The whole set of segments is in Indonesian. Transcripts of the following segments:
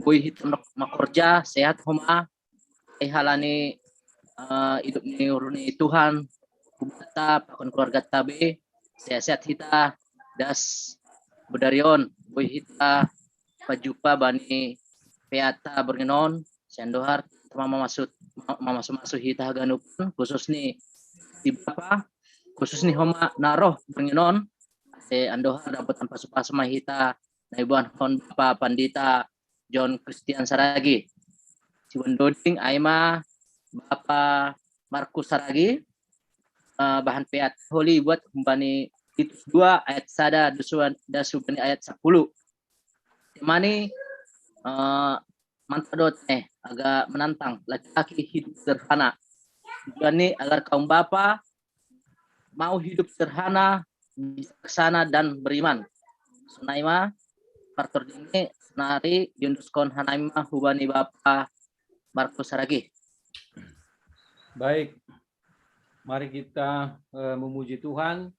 Boy hitam makorja sehat homa halani hidup ni uruni Tuhan kubata pakon keluarga tabe sehat hita das budarion boy hita pajupa bani peata bergenon sendohar mama masuk hita ganupun khusus ni tibapa khusus ni homa naroh bergenon andohar dapat tanpa supa hita naibuan hon Bapak Pandita John Christian Saragi, Siwan Doding, Aima, Bapak Markus Saragi, bahan peat holi buat kembali Titus 2 ayat sada dasubani ayat 10. Mani mantadot agak menantang laki-laki hidup sederhana. Tujuan ini agar kaum bapa mau hidup sederhana, bijaksana dan beriman. Sunaima faktor ini nari Yunduskon Hanaima hubani Bapak Markus Saragi. Baik, mari kita memuji Tuhan.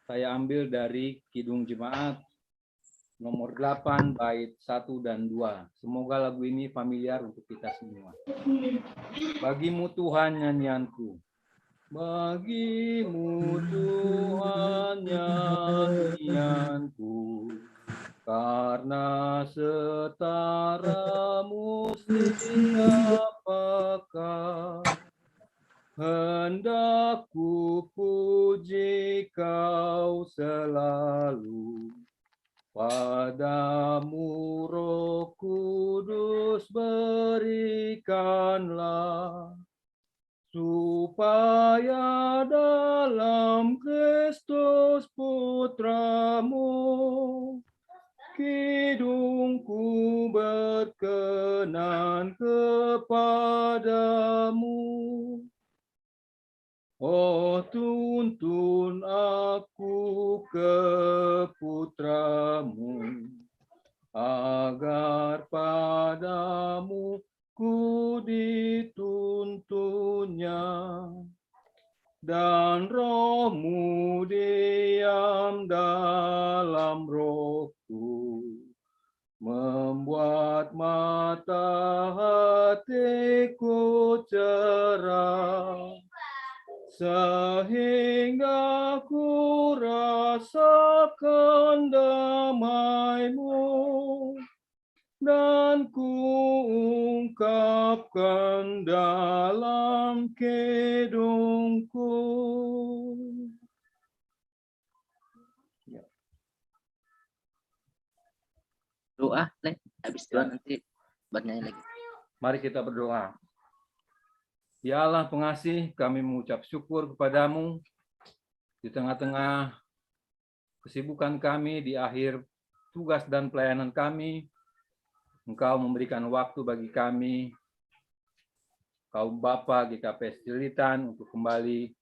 Saya ambil dari Kidung Jemaat nomor 8 bait 1 dan 2. Semoga lagu ini familiar untuk kita semua. Bagimu Tuhan nyanyianku. Bagimu Tuhan nyanyianku. Karena setaramu siapakah, hendak ku puji kau selalu. Padamu Roh Kudus berikanlah, supaya dalam Kristus Putramu hidungku berkenan kepadamu. Oh, tuntun aku ke Putramu, agar padamu ku dituntunnya, dan Roh-Mu diam dalam rohku, membuat mata hatiku cerah, sehingga ku rasakan damai-Mu, dan ku ungkapkan dalam kidungku. Doa, habis doa nanti bernyanyi lagi. Mari kita berdoa. Ya Allah pengasih, kami mengucap syukur kepadamu di tengah-tengah kesibukan kami di akhir tugas dan pelayanan kami. Engkau memberikan waktu bagi kami, kaum Bapa GKP Cililitan, untuk kembali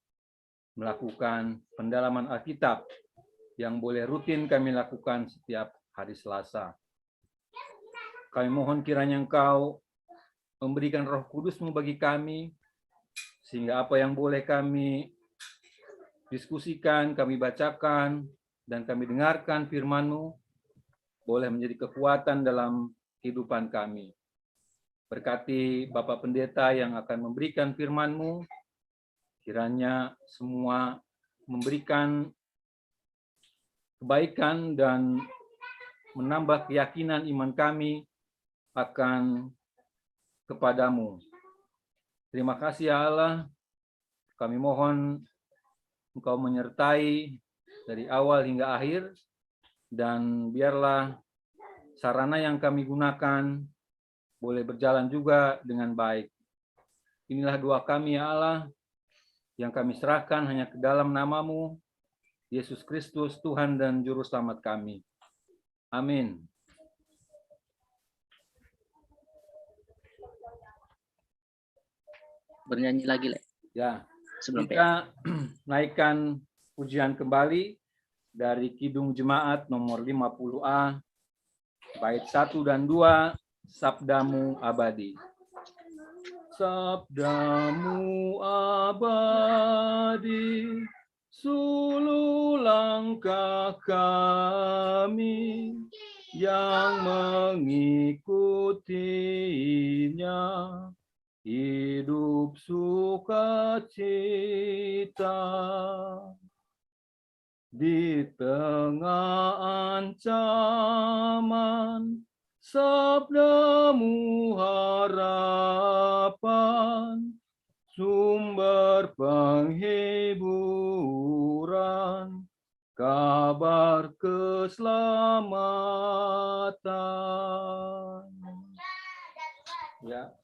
melakukan pendalaman Alkitab yang boleh rutin kami lakukan setiap hari Selasa. Kami mohon kiranya Engkau memberikan Roh Kudus-Mu bagi kami, sehingga apa yang boleh kami diskusikan, kami bacakan, dan kami dengarkan firman-Mu boleh menjadi kekuatan dalam kehidupan kami. Berkati Bapak Pendeta yang akan memberikan firman-Mu, kiranya semua memberikan kebaikan dan menambah keyakinan iman kami akan kepadamu. Terima kasih ya Allah, kami mohon Engkau menyertai dari awal hingga akhir, dan biarlah sarana yang kami gunakan boleh berjalan juga dengan baik. Inilah doa kami ya Allah, yang kami serahkan hanya ke dalam nama-Mu, Yesus Kristus, Tuhan dan Juru Selamat kami. Amin. Bernyanyi lagi, Ya, sebelum kita naikkan pujian kembali dari Kidung Jemaat nomor 50A, bait 1 dan 2, Sabdamu Abadi. Sabdamu abadi, sulu langkah kami, yang mengikutinya hidup sukacita. Di tengah ancaman, sabdamu harapan, sumber penghiburan, kabar keselamatan. Ya.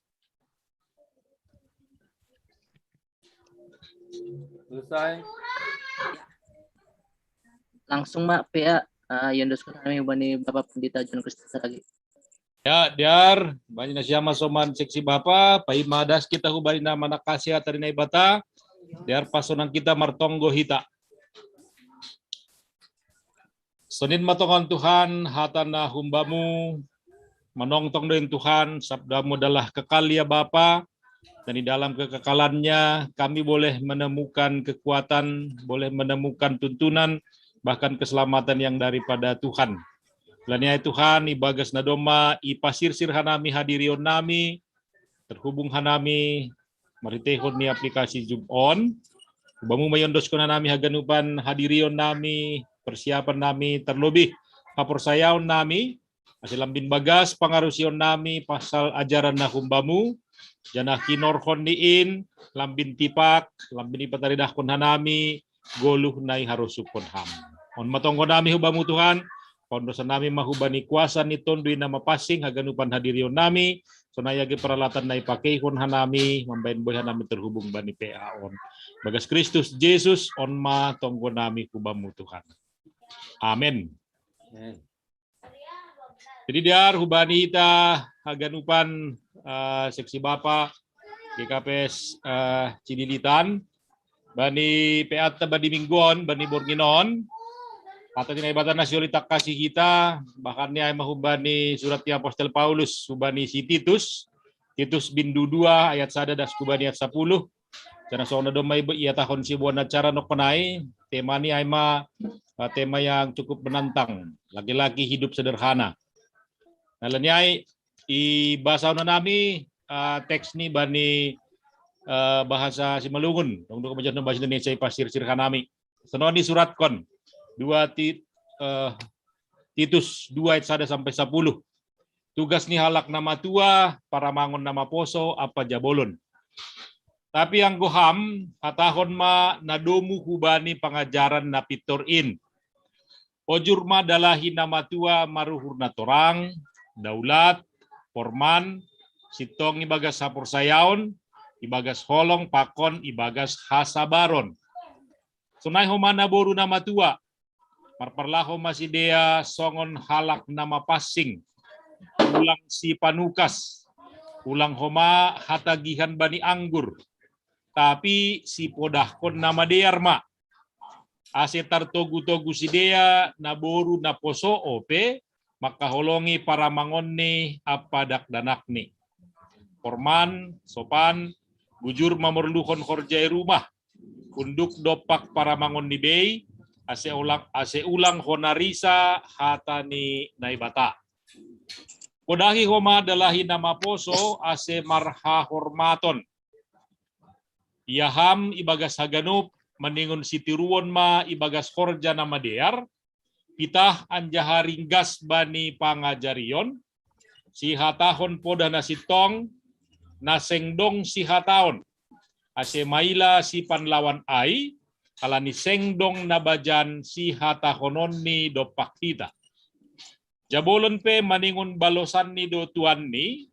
Selesai. Langsung Mak PA yang doskan kami bani Bapak Pendeta John Kristus lagi. Ya, diar, banyak nasyama soman seksi bapa, pai madas kita hubari nama nak kasih atari na ibata, diar pasonan kita martonggo hita. Senin matongan Tuhan, hatana humbamu, menongtong dengan Tuhan, sabdamu adalah kekal ya Bapa, dan di dalam kekekalannya kami boleh menemukan kekuatan, boleh menemukan tuntunan, bahkan keselamatan yang daripada Tuhan. Laniai Tuhan, ibagas nadoma, ipasirsir hanami hadirion nami, terhubung hanami, maritehon ni aplikasi Zoom on, bamu mayondos ko na nami haganupan hadirion nami, persiapan nami, terlebih haporsayaon nami, asilambin bagas, pangarusion nami, pasal ajaran na humbamu, janah kinorhon niin, lambin tipak, lambin ipataridahkon hanami, goluh nai harusukon ham. On matonggo nami hubamu Tuhan, pondosan nami mahubani kuasa ni tondui nama pasing haganupan hadirion nami, sonayagi peralatan na ipakehon hanami, mambayin boy hanami terhubung bani PA on. Bagas Kristus Yesus on ma tonggo nami hubamu Tuhan. Amin. Jadi diar hubani ita haganupan seksi Bapa GKPS Cidilitan, bani PA bani Minggon, bani Borginon, atau tinaibatan nasionalitas kasih kita, bahkan ni ay mahubani surat ni Apostel Paulus, hubani si Titus bin 2 ayat 1 das kubani ayat 10. Karena soalnya domay ia tahun si buana cara nok panai, tema ni ay tema yang cukup menantang, laki-laki hidup sederhana. Nah, lanyai ibasa na nami teks ni bani bahasa Simalungun, untuk kemudian bahasa Indonesia ipasir-sir kanami. Senoni surat kon 2 Titus 2 ayat 1 sampai 10. Tugas ni halak nama tua, para mangon nama poso, apa jabolon. Tapi yang goham, atahon ma nadomu hubani pangajaran na pitorin. Ojur ma dalahi nama tua maruhur na torang, daulat, porman, sitong ibagas sapor sayaon, ibagas holong, pakon, ibagas hasabaron. Sunay humana boru nama tua, marparlaho masih dia songon halak nama pasing, ulang si panukas, ulang homa hatagihan bani anggur, tapi si podahkon nama dearma, asetar togu-togu si dia naboru naposo ope, maka holongi para mangonni apa dak danakni. Korman, sopan, bujur mamorluhon korjai rumah, unduk dopak para mangonni bei, ase ulang honarisa hatani naibata. Kodahi homa dalahi nama poso ase marha hormaton. Iaham ibagas haganup meningun sitiruon ma ibagas korja nama dear. Pitah anjaharinggas bani pangajarion. Si hatahon poda nasitong nasengdong si hataon. Ase maila si panlawan ai. Kalani sengdong nabajan si hatahonon ni dopak kita. Jabolon pe maningun balosan ni do tuan ni,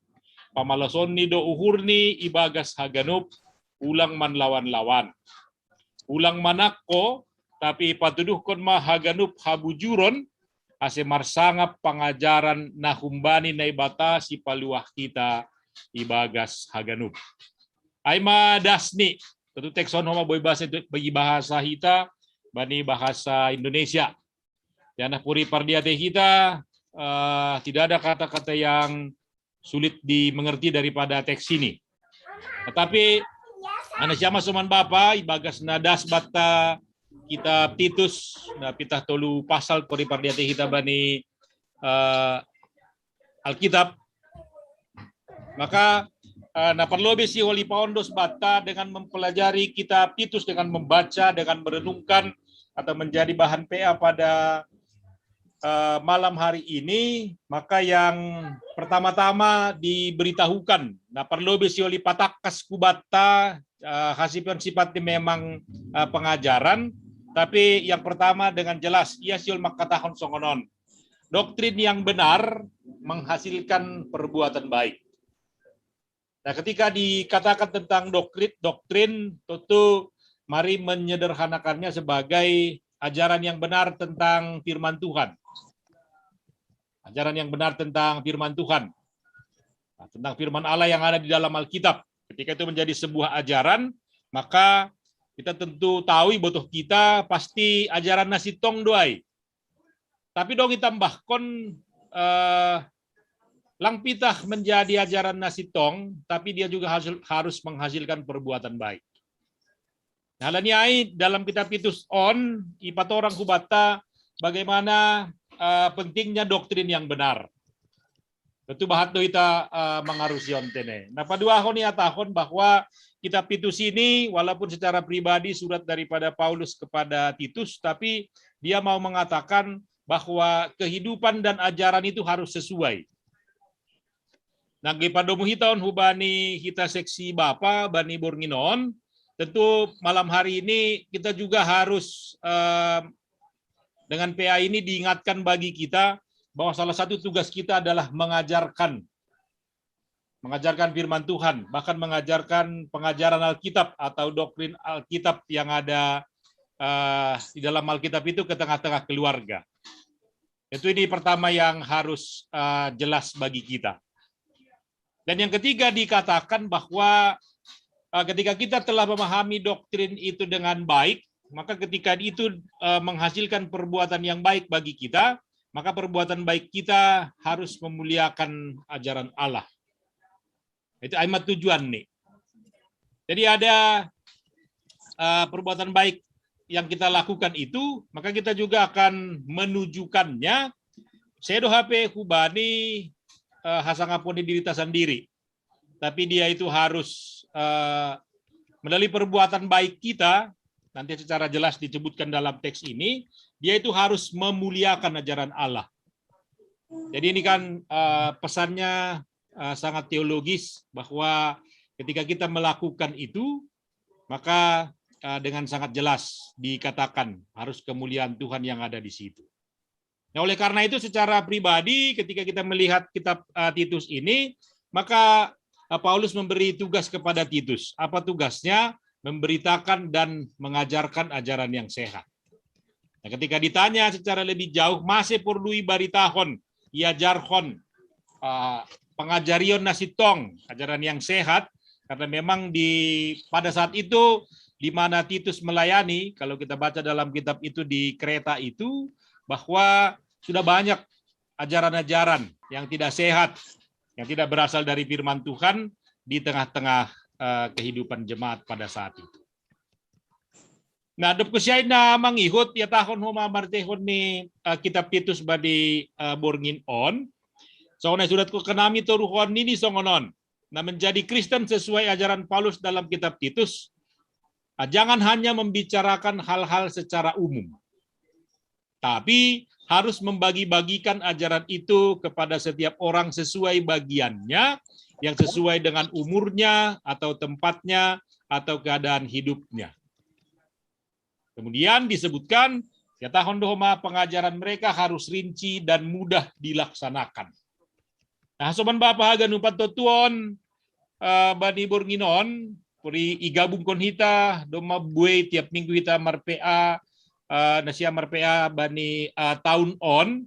pamalason ni do uhur ni ibagas haganup, ulang man lawan-lawan. Ulang manakko, tapi patuduhkon ma haganup habujuron, ase marsangap pangajaran na humbani na ibata si paluah kita ibagas haganup. Ay madasni. Tentu tekson homa boy bahasa bagi bahasa kita bani bahasa Indonesia. Yana puri pardiate kita tidak ada kata-kata yang sulit dimengerti daripada teks ini. Tetapi ana siapa soman Bapa ibagas nadas bata kitab Titus na pitah tolu pasal puri pardiate kita bani Alkitab, maka naparlobe si Holy Paundos bata dengan mempelajari kitab Titus, dengan membaca, dengan merenungkan atau menjadi bahan PA pada malam hari ini, maka yang pertama-tama diberitahukan, naparlobe si Holy Patakas kubata, hasipan sifatnya memang pengajaran, tapi yang pertama dengan jelas, ia siul makatahon songonon. Doktrin yang benar menghasilkan perbuatan baik. Nah, ketika dikatakan tentang doktrin, tentu mari menyederhanakannya sebagai ajaran yang benar tentang firman Tuhan. Ajaran yang benar tentang firman Tuhan. Nah, tentang firman Allah yang ada di dalam Alkitab. Ketika itu menjadi sebuah ajaran, maka kita tentu tahu butuh kita pasti ajaran nasi tong doai. Tapi dong ditambahkan langpitah menjadi ajaran nasi tong, tapi dia juga harus menghasilkan perbuatan baik. Nah, laniai dalam kitab Titus ipat orang kubata bagaimana pentingnya doktrin yang benar. Tentu bahat kita mengarusion tene. Nah, padua honi atahon bahwa kitab Titus ini walaupun secara pribadi surat daripada Paulus kepada Titus, tapi dia mau mengatakan bahwa kehidupan dan ajaran itu harus sesuai. Nah, gipadomu hitaon hubani kita seksi Bapa bani Bornginon, tentu malam hari ini kita juga harus dengan PA ini diingatkan bagi kita bahwa salah satu tugas kita adalah mengajarkan firman Tuhan, bahkan mengajarkan pengajaran Alkitab atau doktrin Alkitab yang ada di dalam Alkitab itu ke tengah-tengah keluarga. Itu ini pertama yang harus jelas bagi kita. Dan yang ketiga dikatakan bahwa ketika kita telah memahami doktrin itu dengan baik, maka ketika itu menghasilkan perbuatan yang baik bagi kita, maka perbuatan baik kita harus memuliakan ajaran Allah. Itu aimat tujuan nih. Jadi ada perbuatan baik yang kita lakukan itu, maka kita juga akan menunjukkannya. Sedo HP hubani hasangapun di diri sendiri. Tapi dia itu harus melalui perbuatan baik kita, nanti secara jelas disebutkan dalam teks ini, dia itu harus memuliakan ajaran Allah. Jadi ini kan pesannya sangat teologis, bahwa ketika kita melakukan itu, maka dengan sangat jelas dikatakan harus kemuliaan Tuhan yang ada di situ. Nah, oleh karena itu secara pribadi ketika kita melihat kitab Titus ini, maka Paulus memberi tugas kepada Titus. Apa tugasnya? Memberitakan dan mengajarkan ajaran yang sehat. Nah, ketika ditanya secara lebih jauh, masih perlu baritahon, iajarhon, pengajarion nasitong, ajaran yang sehat, karena memang pada saat itu di mana Titus melayani, kalau kita baca dalam kitab itu di Kreta itu, bahwa sudah banyak ajaran-ajaran yang tidak sehat, yang tidak berasal dari firman Tuhan di tengah-tengah kehidupan jemaat pada saat itu. Nah, dop kusyai na mangihut ya tahun huma martehon ni kitab Titus badi borngin on. So na surat ko kanami toruhon nini songonon. Nah, menjadi Kristen sesuai ajaran Paulus dalam kitab Titus, jangan hanya membicarakan hal-hal secara umum, tapi harus membagi-bagikan ajaran itu kepada setiap orang sesuai bagiannya, yang sesuai dengan umurnya atau tempatnya atau keadaan hidupnya. Kemudian disebutkan, ya tahun dohma pengajaran mereka harus rinci dan mudah dilaksanakan. Nah, soban Bapak hagan upat totuon bani bornginon, puri igabung kon hita, doma buay tiap minggu hita marpea, nasia marpea bani tahun on,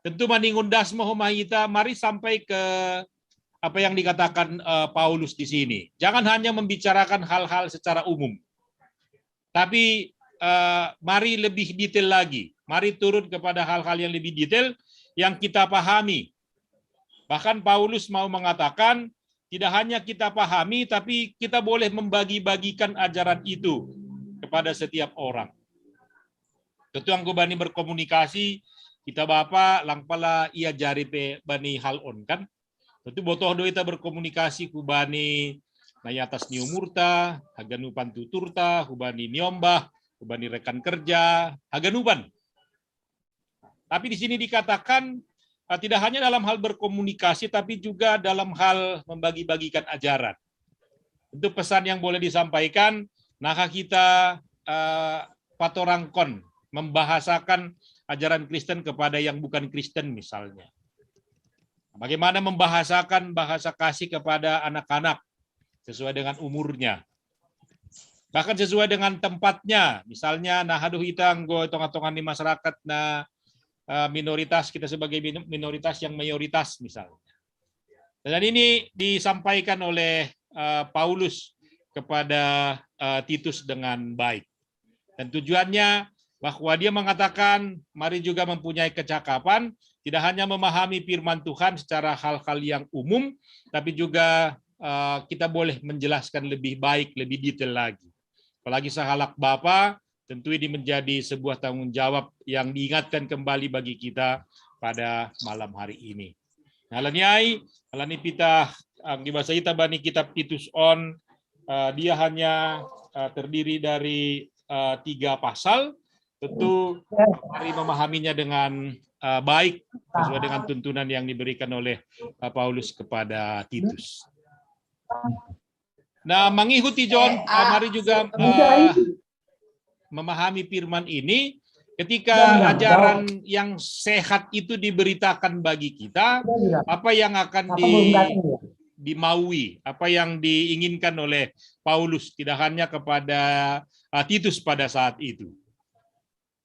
tentu maningundas mo humahita, mari sampai ke apa yang dikatakan Paulus di sini. Jangan hanya membicarakan hal-hal secara umum, tapi mari lebih detail lagi. Mari turun kepada hal-hal yang lebih detail yang kita pahami. Bahkan Paulus mau mengatakan, tidak hanya kita pahami, tapi kita boleh membagi-bagikan ajaran itu kepada setiap orang. Tentu Anggobani berkomunikasi kita bapa lang pala ia jari pe bani hal on kan. Tentu botoh do ita berkomunikasi ku bani na atas ni umurta, haganupan tuturta, hubani niombah, hubani rekan kerja, haganupan. Tapi di sini dikatakan tidak hanya dalam hal berkomunikasi, tapi juga dalam hal membagi-bagikan ajaran. Itu pesan yang boleh disampaikan, nah kita patorangkon, membahasakan ajaran Kristen kepada yang bukan Kristen misalnya. Bagaimana membahasakan bahasa kasih kepada anak-anak sesuai dengan umurnya. Bahkan sesuai dengan tempatnya. Misalnya, nah aduh hitang go tongan-tongan di masyarakat na minoritas, kita sebagai minoritas yang mayoritas misalnya. Dan ini disampaikan oleh Paulus kepada Titus dengan baik. Dan tujuannya bahwa dia mengatakan, mari juga mempunyai kecakapan, tidak hanya memahami firman Tuhan secara hal-hal yang umum, tapi juga kita boleh menjelaskan lebih baik, lebih detail lagi. Apalagi sahalak Bapa, tentu ini menjadi sebuah tanggung jawab yang diingatkan kembali bagi kita pada malam hari ini. Halaniai, halani pita ang dibasa ita bani kitab Titus on, dia hanya terdiri dari 3 pasal. Tentu mari memahaminya dengan baik sesuai dengan tuntunan yang diberikan oleh Paulus kepada Titus. Nah, mengikuti John, mari juga memahami firman ini. Ketika ajaran yang sehat itu diberitakan bagi kita, apa yang akan dimaui, apa yang diinginkan oleh Paulus, tidak hanya kepada Titus pada saat itu.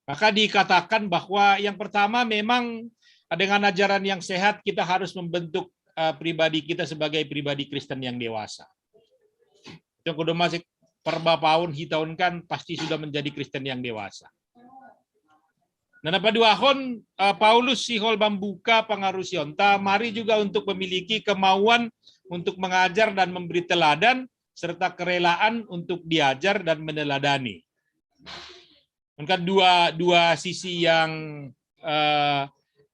Maka dikatakan bahwa yang pertama memang dengan ajaran yang sehat kita harus membentuk pribadi kita sebagai pribadi Kristen yang dewasa. Yang kudu masih perbapaun hitaun kan pasti sudah menjadi Kristen yang dewasa. Dan apa duahon Paulus sihol membuka pengaruh sionta, mari juga untuk memiliki kemauan untuk mengajar dan memberi teladan serta kerelaan untuk diajar dan meneladani. Kan dua sisi yang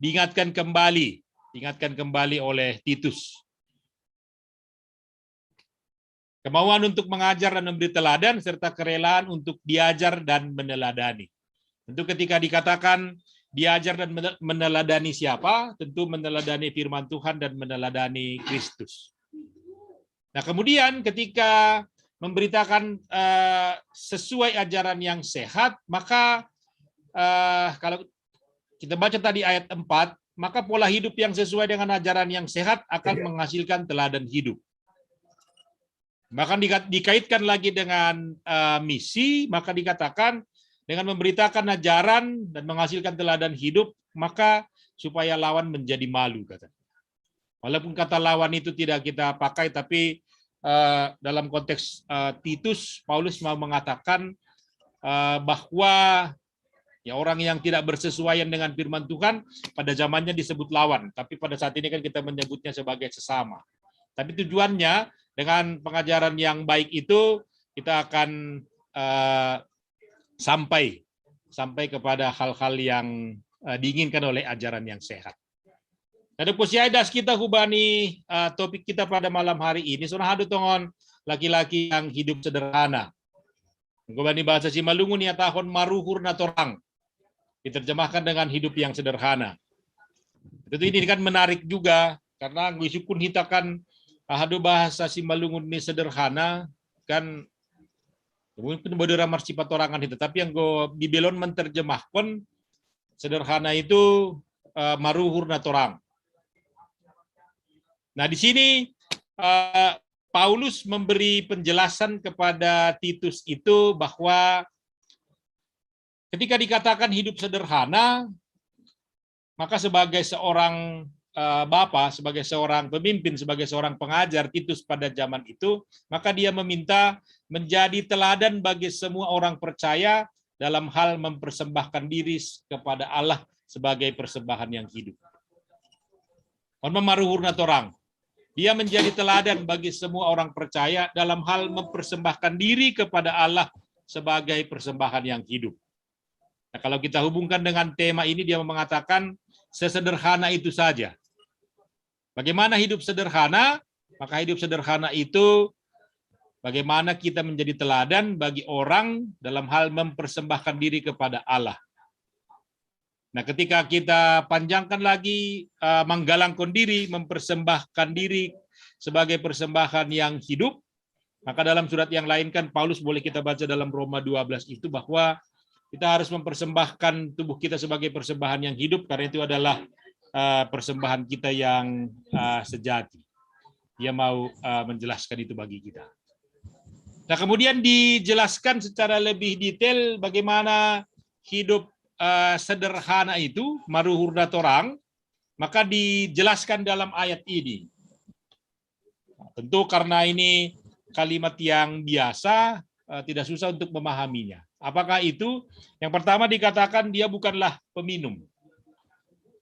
diingatkan kembali oleh Titus. Kemauan untuk mengajar dan memberi teladan serta kerelaan untuk diajar dan meneladani. Tentu ketika dikatakan diajar dan meneladani siapa? Tentu meneladani firman Tuhan dan meneladani Kristus. Nah, kemudian ketika memberitakan sesuai ajaran yang sehat, maka kalau kita baca tadi ayat 4, maka pola hidup yang sesuai dengan ajaran yang sehat akan menghasilkan teladan hidup. Bahkan dikaitkan lagi dengan misi, maka dikatakan dengan memberitakan ajaran dan menghasilkan teladan hidup, maka supaya lawan menjadi malu, katanya. Walaupun kata lawan itu tidak kita pakai, tapi dalam konteks Titus, Paulus mau mengatakan bahwa ya orang yang tidak bersesuaian dengan firman Tuhan pada zamannya disebut lawan, tapi pada saat ini kan kita menyebutnya sebagai sesama. Tapi tujuannya dengan pengajaran yang baik itu kita akan sampai kepada hal-hal yang diinginkan oleh ajaran yang sehat. Ada posiaidas kita hubani topik kita pada malam hari ini. Surah hadu tongon laki-laki yang hidup sederhana. Hubani bahasa Simalungun ya tahun maruhur na torang. Diterjemahkan dengan hidup yang sederhana. Tentu ini kan menarik juga karena wisukun kita kan hadu bahasa Simalungun ini sederhana kan. Mungkin bodora marsipat orangan itu, tapi yang di belon menerjemahkan sederhana itu maruhur na torang. Nah, di sini Paulus memberi penjelasan kepada Titus itu bahwa ketika dikatakan hidup sederhana, maka sebagai seorang bapa, sebagai seorang pemimpin, sebagai seorang pengajar Titus pada zaman itu, maka dia meminta menjadi teladan bagi semua orang percaya dalam hal mempersembahkan diri kepada Allah sebagai persembahan yang hidup. Memaruhurna torang. Dia menjadi teladan bagi semua orang percaya dalam hal mempersembahkan diri kepada Allah sebagai persembahan yang hidup. Nah, kalau kita hubungkan dengan tema ini, dia mengatakan sesederhana itu saja. Bagaimana hidup sederhana? Maka hidup sederhana itu bagaimana kita menjadi teladan bagi orang dalam hal mempersembahkan diri kepada Allah. Nah, ketika kita panjangkan lagi, menggalangkan diri, mempersembahkan diri sebagai persembahan yang hidup, maka dalam surat yang lain kan Paulus, boleh kita baca dalam Roma 12 itu, bahwa kita harus mempersembahkan tubuh kita sebagai persembahan yang hidup, karena itu adalah persembahan kita yang sejati. Dia mau menjelaskan itu bagi kita. Nah, kemudian dijelaskan secara lebih detail bagaimana hidup sederhana itu, maruhurna torang, maka dijelaskan dalam ayat ini. Tentu karena ini kalimat yang biasa, tidak susah untuk memahaminya. Apakah itu? Yang pertama dikatakan dia bukanlah peminum.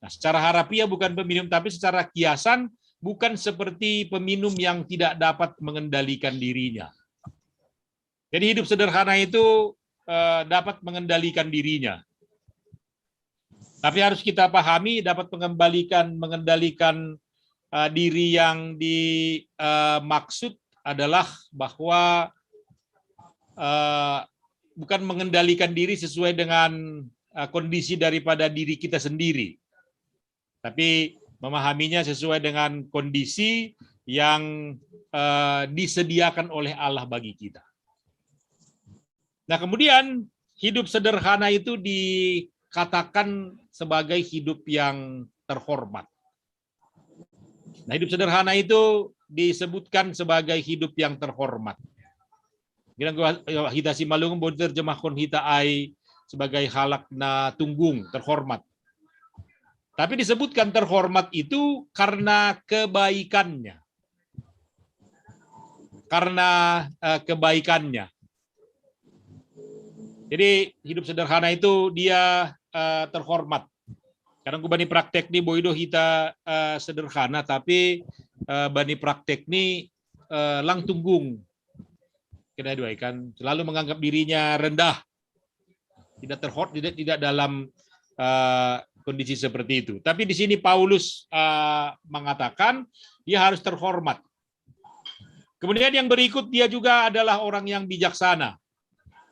Nah, secara harafiah bukan peminum, tapi secara kiasan bukan seperti peminum yang tidak dapat mengendalikan dirinya. Jadi hidup sederhana itu dapat mengendalikan dirinya. Tapi harus kita pahami, dapat mengendalikan diri yang dimaksud adalah bahwa bukan mengendalikan diri sesuai dengan kondisi daripada diri kita sendiri, tapi memahaminya sesuai dengan kondisi yang disediakan oleh Allah bagi kita. Nah, kemudian hidup sederhana itu dikatakan sebagai hidup yang terhormat. Nah, hidup sederhana itu disebutkan sebagai hidup yang terhormat. Kita si malung boleh terjemahkan hita ai sebagai halak na tunggung, terhormat. Tapi disebutkan terhormat itu karena kebaikannya. Karena kebaikannya. Jadi hidup sederhana itu dia terhormat. Kadang bani praktek ni boido hita sederhana, tapi bani praktek ni lang tunggung. Kena dua kan selalu menganggap dirinya rendah, tidak dalam kondisi seperti itu. Tapi di sini Paulus mengatakan dia harus terhormat. Kemudian yang berikut, dia juga adalah orang yang bijaksana.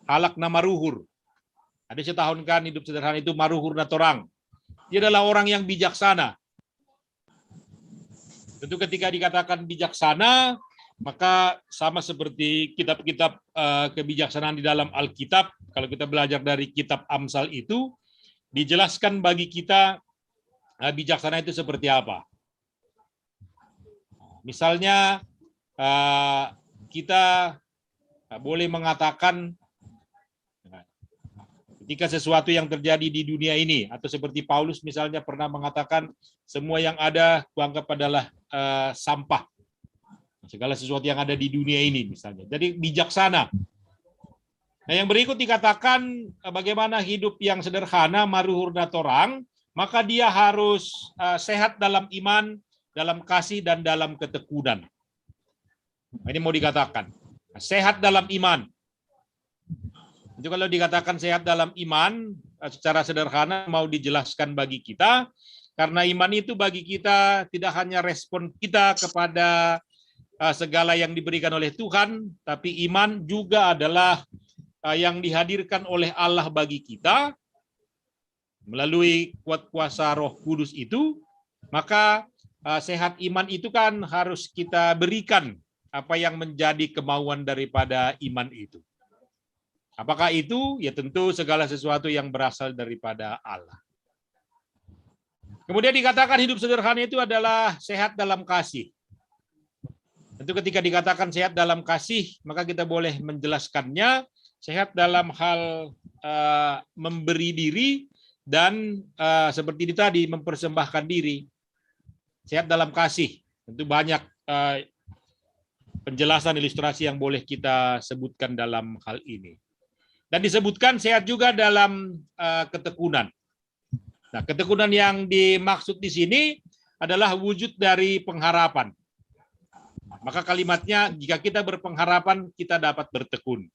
Halak na maruhur. Ada setahun kan hidup sederhana itu maruhur na torang. Dia adalah orang yang bijaksana. Tentu ketika dikatakan bijaksana, maka sama seperti kitab-kitab kebijaksanaan di dalam Alkitab. Kalau kita belajar dari kitab Amsal itu, dijelaskan bagi kita bijaksana itu seperti apa. Misalnya kita boleh mengatakan ketika sesuatu yang terjadi di dunia ini, atau seperti Paulus misalnya pernah mengatakan semua yang ada kuanggap adalah sampah. Segala sesuatu yang ada di dunia ini misalnya. Jadi bijaksana. Nah, yang berikut dikatakan bagaimana hidup yang sederhana maruhurna torang, maka dia harus sehat dalam iman, dalam kasih, dan dalam ketekunan. Ini mau dikatakan sehat dalam iman. Itu kalau dikatakan sehat dalam iman, secara sederhana mau dijelaskan bagi kita, karena iman itu bagi kita tidak hanya respon kita kepada segala yang diberikan oleh Tuhan, tapi iman juga adalah yang dihadirkan oleh Allah bagi kita melalui kuat kuasa Roh Kudus itu. Maka sehat iman itu kan harus kita berikan apa yang menjadi kemauan daripada iman itu. Apakah itu? Ya tentu segala sesuatu yang berasal daripada Allah. Kemudian dikatakan hidup sederhana itu adalah sehat dalam kasih. Tentu ketika dikatakan sehat dalam kasih, maka kita boleh menjelaskannya sehat dalam hal memberi diri dan seperti tadi mempersembahkan diri. Sehat dalam kasih. Tentu banyak penjelasan ilustrasi yang boleh kita sebutkan dalam hal ini. Dan disebutkan sehat juga dalam ketekunan. Nah, ketekunan yang dimaksud di sini adalah wujud dari pengharapan. Maka kalimatnya, jika kita berpengharapan, kita dapat bertekun.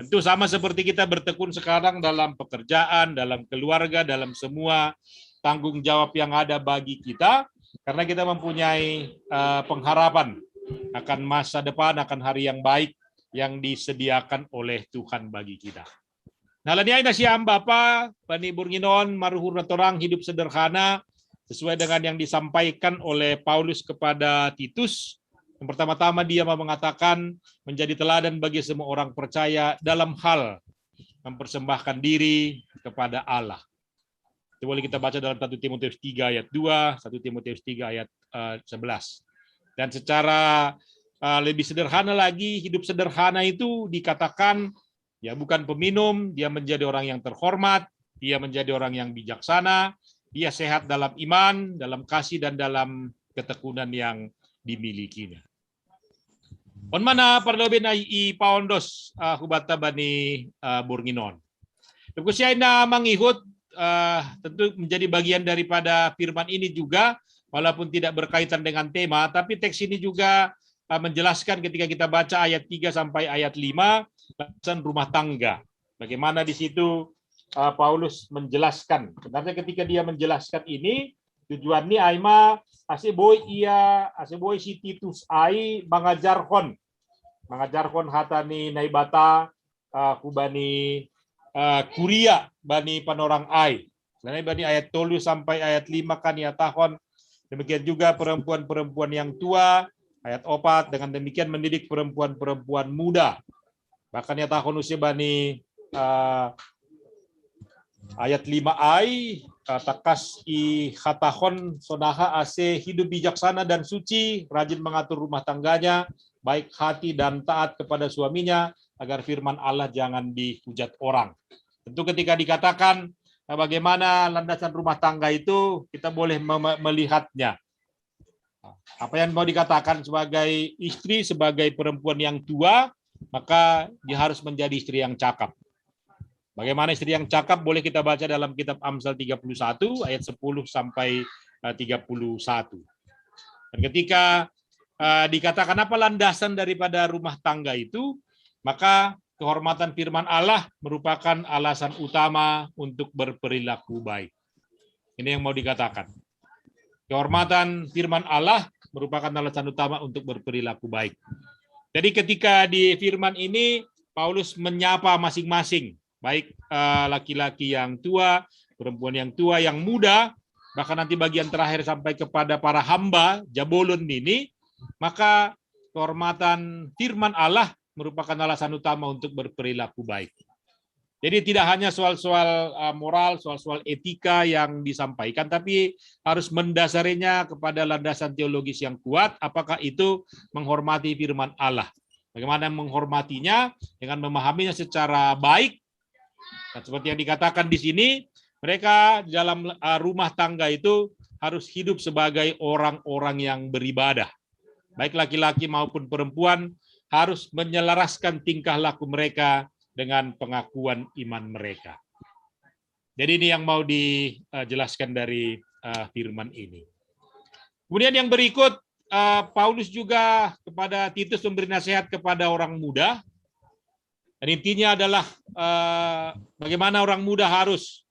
Tentu sama seperti kita bertekun sekarang dalam pekerjaan, dalam keluarga, dalam semua tanggung jawab yang ada bagi kita, karena kita mempunyai pengharapan akan masa depan, akan hari yang baik yang disediakan oleh Tuhan bagi kita. Nah, laniay na siyam Bapa, panibur nginon, maruhur na torang hidup sederhana, sesuai dengan yang disampaikan oleh Paulus kepada Titus. Yang pertama-tama dia mau mengatakan menjadi teladan bagi semua orang percaya dalam hal mempersembahkan diri kepada Allah. Itu boleh kita baca dalam 1 Timotius 3 ayat 2, 1 Timotius 3 ayat 11. Dan secara lebih sederhana lagi, hidup sederhana itu dikatakan ya bukan peminum, dia menjadi orang yang terhormat, dia menjadi orang yang bijaksana, dia sehat dalam iman, dalam kasih, dan dalam ketekunan yang dimilikinya. On mana perlobin ay ipaondos hubata bani Burginon. Kung siya na mangihut, tentu menjadi bagian daripada firman ini juga, walaupun tidak berkaitan dengan tema, tapi teks ini juga menjelaskan ketika kita baca ayat 3 sampai ayat 5, landasan rumah tangga. Bagaimana di situ Paulus menjelaskan. Sebenarnya ketika dia menjelaskan ini, tujuannya aima asiboy si Titus ai mengajarkan hatani naibata kubani kuria bani panorang ai. Selain bani ayat 10 sampai ayat 5 kan ya tahun. Demikian juga perempuan-perempuan yang tua, ayat 4, dengan demikian mendidik perempuan-perempuan muda. Bahkan ya tahun usia bani ayat 5 ai takas i hatahon sonaha ase hidup bijaksana dan suci, rajin mengatur rumah tangganya, baik hati dan taat kepada suaminya, agar firman Allah jangan dihujat orang. Tentu ketika dikatakan bagaimana landasan rumah tangga itu, kita boleh melihatnya. Apa yang mau dikatakan sebagai istri, sebagai perempuan yang tua, maka dia harus menjadi istri yang cakap. Bagaimana istri yang cakap boleh kita baca dalam kitab Amsal 31 ayat 10 sampai 31. Dan ketika dikatakan apa landasan daripada rumah tangga itu, maka kehormatan firman Allah merupakan alasan utama untuk berperilaku baik. Ini yang mau dikatakan. Kehormatan firman Allah merupakan alasan utama untuk berperilaku baik. Jadi ketika di firman ini, Paulus menyapa masing-masing, baik laki-laki yang tua, perempuan yang tua, yang muda, bahkan nanti bagian terakhir sampai kepada para hamba, jabolon ini, maka kehormatan firman Allah merupakan alasan utama untuk berperilaku baik. Jadi tidak hanya soal-soal moral, soal-soal etika yang disampaikan, tapi harus mendasarinya kepada landasan teologis yang kuat, apakah itu menghormati firman Allah. Bagaimana menghormatinya? Dengan memahaminya secara baik. Dan seperti yang dikatakan di sini, mereka dalam rumah tangga itu harus hidup sebagai orang-orang yang beribadah. Baik laki-laki maupun perempuan harus menyelaraskan tingkah laku mereka dengan pengakuan iman mereka. Jadi ini yang mau dijelaskan dari firman ini. Kemudian yang berikut, Paulus juga kepada Titus memberi nasihat kepada orang muda. Dan intinya adalah bagaimana orang muda harus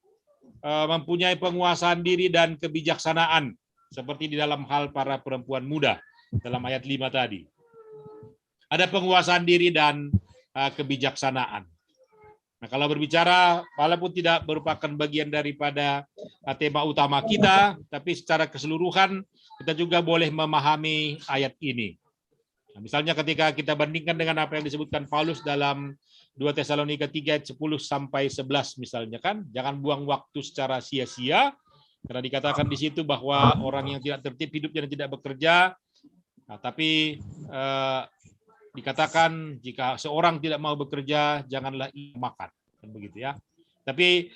mempunyai penguasaan diri dan kebijaksanaan, seperti di dalam hal para perempuan muda dalam ayat 5 tadi. Ada penguasaan diri dan kebijaksanaan. Nah, kalau berbicara, walaupun tidak merupakan bagian daripada tema utama kita, tapi secara keseluruhan kita juga boleh memahami ayat ini. Nah, misalnya ketika kita bandingkan dengan apa yang disebutkan Paulus dalam 2 Tesalonika 3 ayat 10 sampai 11 misalnya kan, jangan buang waktu secara sia-sia, karena dikatakan di situ bahwa orang yang tidak tertib hidupnya dan tidak bekerja. Nah, tapi dikatakan jika seorang tidak mau bekerja, janganlah ia makan, kan begitu ya. Tapi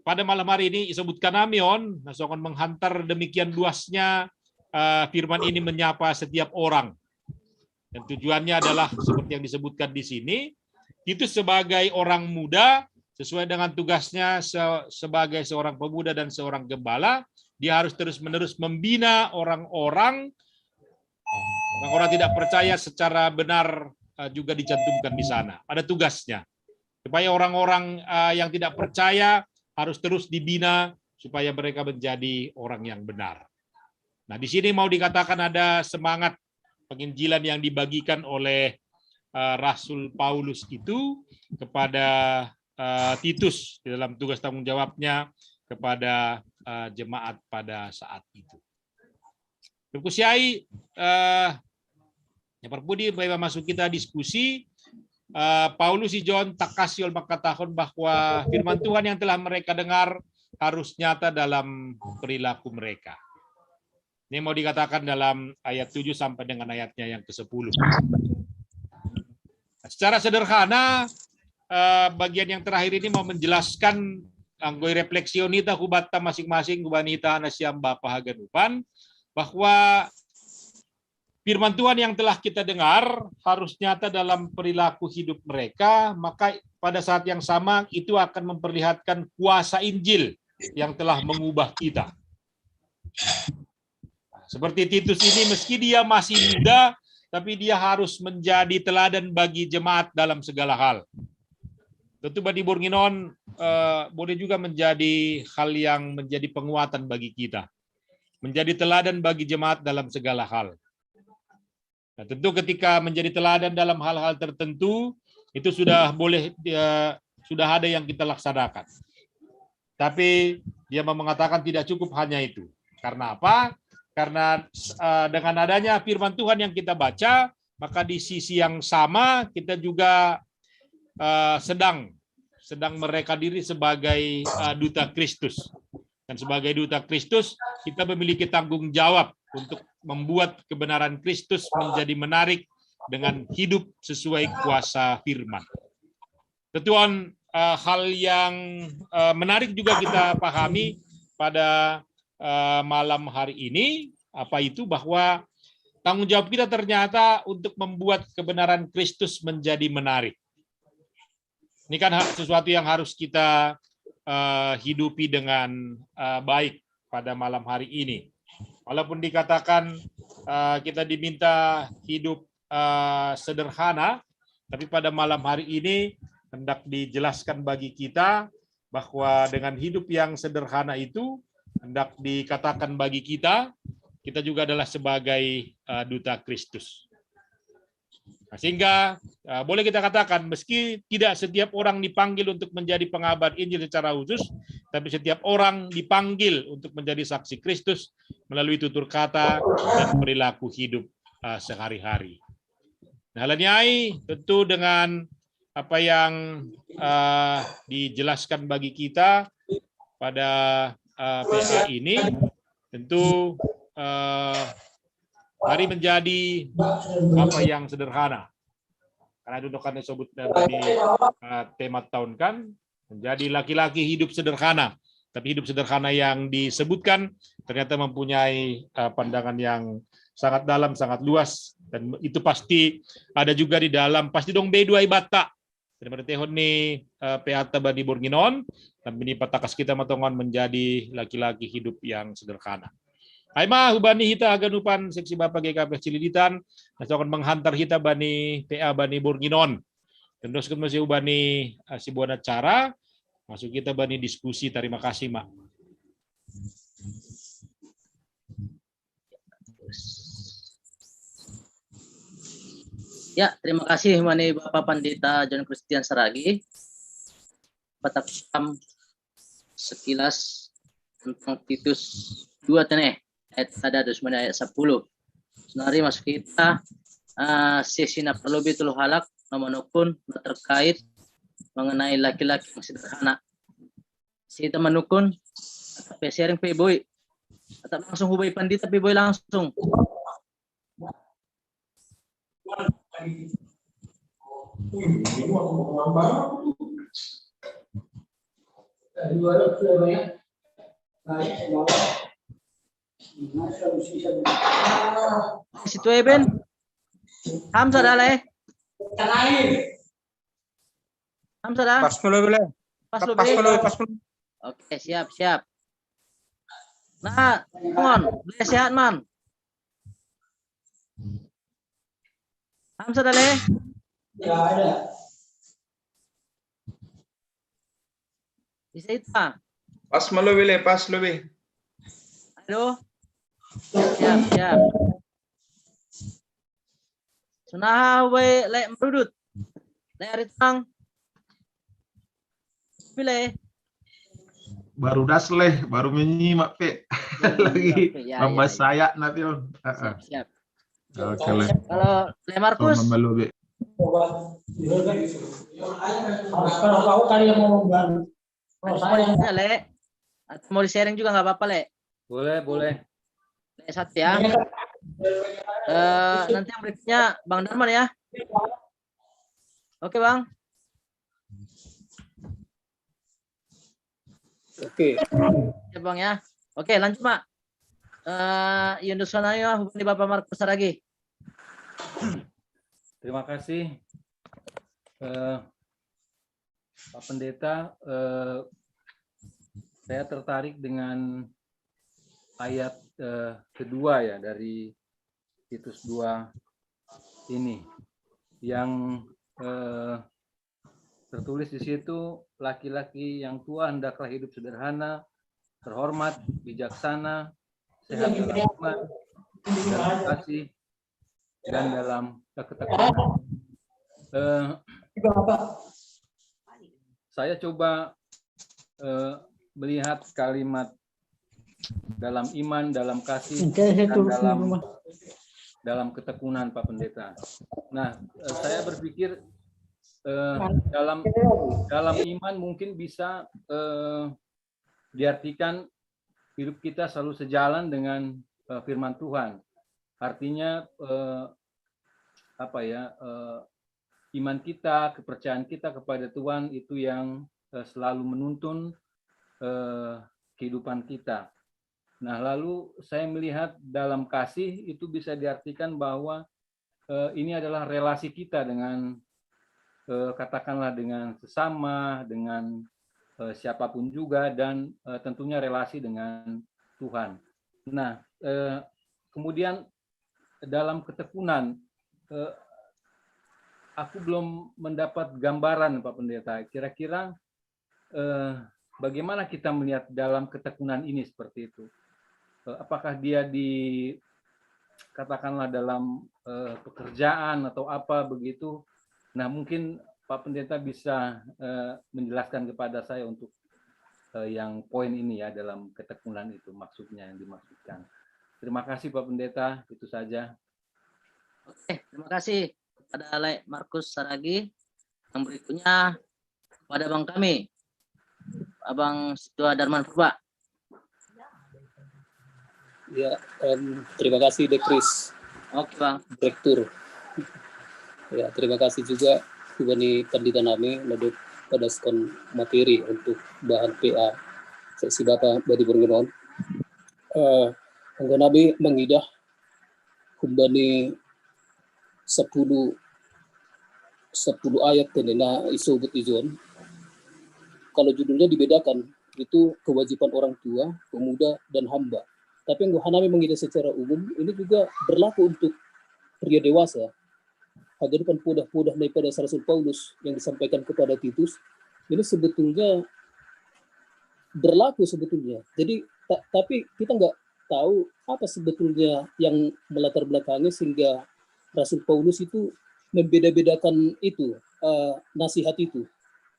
pada malam hari ini disebutkan namion, nasongan menghantar demikian luasnya firman ini menyapa setiap orang. Dan tujuannya adalah seperti yang disebutkan di sini, itu sebagai orang muda sesuai dengan tugasnya sebagai seorang pemuda dan seorang gembala, dia harus terus-menerus membina orang-orang tidak percaya secara benar juga dicantumkan di sana. Ada tugasnya. Supaya orang-orang yang tidak percaya harus terus dibina supaya mereka menjadi orang yang benar. Nah, di sini mau dikatakan ada semangat penginjilan yang dibagikan oleh Rasul Paulus itu kepada Titus di dalam tugas tanggung jawabnya kepada jemaat pada saat itu. Berkusiai, yang perpudi masuk kita diskusi. Paulus si John takasiol makatahon bahwa firman Tuhan yang telah mereka dengar harus nyata dalam perilaku mereka. Ini mau dikatakan dalam ayat 7 sampai dengan ayatnya yang ke-10. Secara sederhana, bagian yang terakhir ini mau menjelaskan anggoi refleksionita hubata masing-masing hubanita anasyam bapa haganupan bahwa firman Tuhan yang telah kita dengar harus nyata dalam perilaku hidup mereka, maka pada saat yang sama itu akan memperlihatkan kuasa Injil yang telah mengubah kita. Seperti Titus ini, meski dia masih muda, tapi dia harus menjadi teladan bagi jemaat dalam segala hal. Tentu Bani Bornginon boleh juga menjadi hal yang menjadi penguatan bagi kita. Menjadi teladan bagi jemaat dalam segala hal. Nah, tentu ketika menjadi teladan dalam hal-hal tertentu itu sudah boleh sudah ada yang kita laksanakan. Tapi dia mengatakan tidak cukup hanya itu. Karena apa? Karena dengan adanya firman Tuhan yang kita baca, maka di sisi yang sama kita juga sedang mereka diri sebagai duta Kristus. Dan sebagai duta Kristus kita memiliki tanggung jawab untuk membuat kebenaran Kristus menjadi menarik dengan hidup sesuai kuasa firman. Tentuan hal yang menarik juga kita pahami pada malam hari ini, apa itu bahwa tanggung jawab kita ternyata untuk membuat kebenaran Kristus menjadi menarik. Ini kan sesuatu yang harus kita hidupi dengan baik pada malam hari ini. Walaupun dikatakan kita diminta hidup sederhana, tapi pada malam hari ini hendak dijelaskan bagi kita bahwa dengan hidup yang sederhana itu hendak dikatakan bagi kita, kita juga adalah sebagai duta Kristus. Nah, sehingga boleh kita katakan meski tidak setiap orang dipanggil untuk menjadi pengabar Injil secara khusus, tapi setiap orang dipanggil untuk menjadi saksi Kristus melalui tutur kata dan perilaku hidup sehari-hari. Nah, Laniai tentu dengan apa yang dijelaskan bagi kita pada PA ini, tentu mari menjadi apa yang sederhana. Karena itu kan disebut dari tema tahun kan, menjadi laki-laki hidup sederhana. Tapi hidup sederhana yang disebutkan ternyata mempunyai pandangan yang sangat dalam, sangat luas. Dan itu pasti ada juga di dalam, pasti dong B2 ibata. Daripada tehon ni peata Bani Bornginon, dan ini patakas kita matongan menjadi laki-laki hidup yang sederhana. Aima hubani hita aganupan seksi Bapak GKP Cililitan, akan menghantar hita Bani PA Bani Bornginon. Terus masih hubani si buana cara masuk kita Bani diskusi. Terima kasih, Mak. Ya, terima kasih Bani Bapak Pandita John Christian Saragi. Patakam sekilas tentang Titus 2 teneh. Ayat ada ayat 10. Senari masuk kita sesi na perlu bitul halak namanukun terkait mengenai laki-laki yang sederhana. Si temanukun atau sharing Boy atau langsung hubay Pandita Boy langsung. Situ Eben, Hamzah dah lah. Hamzah dah. Pas dulu. Oke, siap. Nah, mohon, boleh sehat man. Hamzah dah leh. Bisa itu ah. Pas meluwi le, pas luwi. Aduh. Siap, siap. Sunah we le merudut. Le aritang. Pilih. Baru das leh, baru menyimak pe. Lagi Ya, membahas ya. saya nanti om. Siap, siap. Oke leh. Kalau Le Oh, Markus, meluwi. Kalau kau tadi yang ngomong bang, kalau mau saya ditanya, Le. Atau mau di-sharing juga nggak apa-apa, Le. Boleh, boleh. Le satu ya. Nanti yang berikutnya Bang Darman ya. Oke, Bang. Oke, Ya, Bang ya. Oke, lanjut, Mak. Yunus Sonayo, hubungi Bapak Markus Saragi. Terima kasih, Pak Pendeta. Saya tertarik dengan ayat kedua ya dari Titus 2 ini, yang tertulis di situ, laki-laki yang tua hendaklah hidup sederhana, terhormat, bijaksana, sehat dalam iman, dalam kasih, dan dalam ketakwaan. Saya coba melihat kalimat dalam iman, dalam kasih, dan dalam ketekunan, Pak Pendeta. Nah, saya berpikir dalam iman mungkin bisa diartikan hidup kita selalu sejalan dengan firman Tuhan. Artinya iman kita, kepercayaan kita kepada Tuhan itu yang selalu menuntun kehidupan kita. Nah, lalu saya melihat dalam kasih itu bisa diartikan bahwa ini adalah relasi kita dengan katakanlah dengan sesama, dengan siapapun juga, dan tentunya relasi dengan Tuhan. Nah, kemudian dalam ketekunan, aku belum mendapat gambaran, Pak Pendeta. Kira-kira bagaimana kita melihat dalam ketekunan ini seperti itu? Apakah dia katakanlah dalam pekerjaan atau apa begitu? Nah, mungkin Pak Pendeta bisa menjelaskan kepada saya untuk yang poin ini ya, dalam ketekunan itu maksudnya yang dimaksudkan. Terima kasih Pak Pendeta, itu saja. Oke, terima kasih kepada Le Markus Saragi. Yang berikutnya kepada Bang kami, Abang Situa Darman Purba. ya, terima kasih Dekris, Oke, Bang. Direktur. Ya, terima kasih juga Kubani Pandita Nami laduk pada skon materi untuk bahan PA seksi Bapak Badi Burgenon. Angga Nabi mengidah Kubani 10 ayat tenena isobut izon. Kalau judulnya dibedakan, itu kewajiban orang tua, pemuda, dan hamba. Tapi yang Hanami mengidah secara umum, ini juga berlaku untuk pria dewasa. Hadirkan podah-podah daripada Rasul Paulus yang disampaikan kepada Titus, ini sebetulnya berlaku sebetulnya. Jadi, tapi kita nggak tahu apa sebetulnya yang melatar belakangnya sehingga Rasul Paulus itu membeda-bedakan itu, nasihat itu.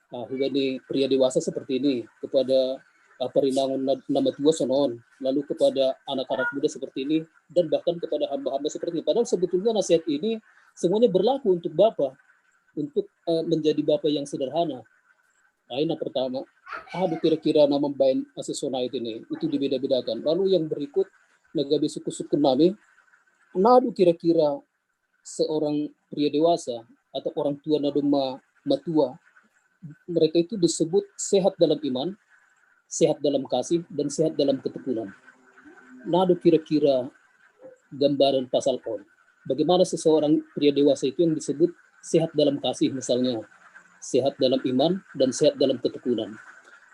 Nah, hubungi pria dewasa seperti ini kepada perinangan nama tua sonon, lalu kepada anak-anak muda seperti ini, dan bahkan kepada hamba-hamba seperti ini. Padahal sebetulnya nasihat ini semuanya berlaku untuk Bapak, untuk menjadi Bapak yang sederhana. Nah, ini yang pertama. Kira-kira nama bain asesona ini, itu dibeda-bedakan. Lalu yang berikut, nagabi suku-suku nami, nadu kira-kira seorang pria dewasa atau orang tua naduma matua, mereka itu disebut sehat dalam iman, sehat dalam kasih, dan sehat dalam ketekunan. Nadu kira-kira gambaran pasal on. Bagaimana seseorang pria dewasa itu yang disebut sehat dalam kasih misalnya, sehat dalam iman, dan sehat dalam ketekunan.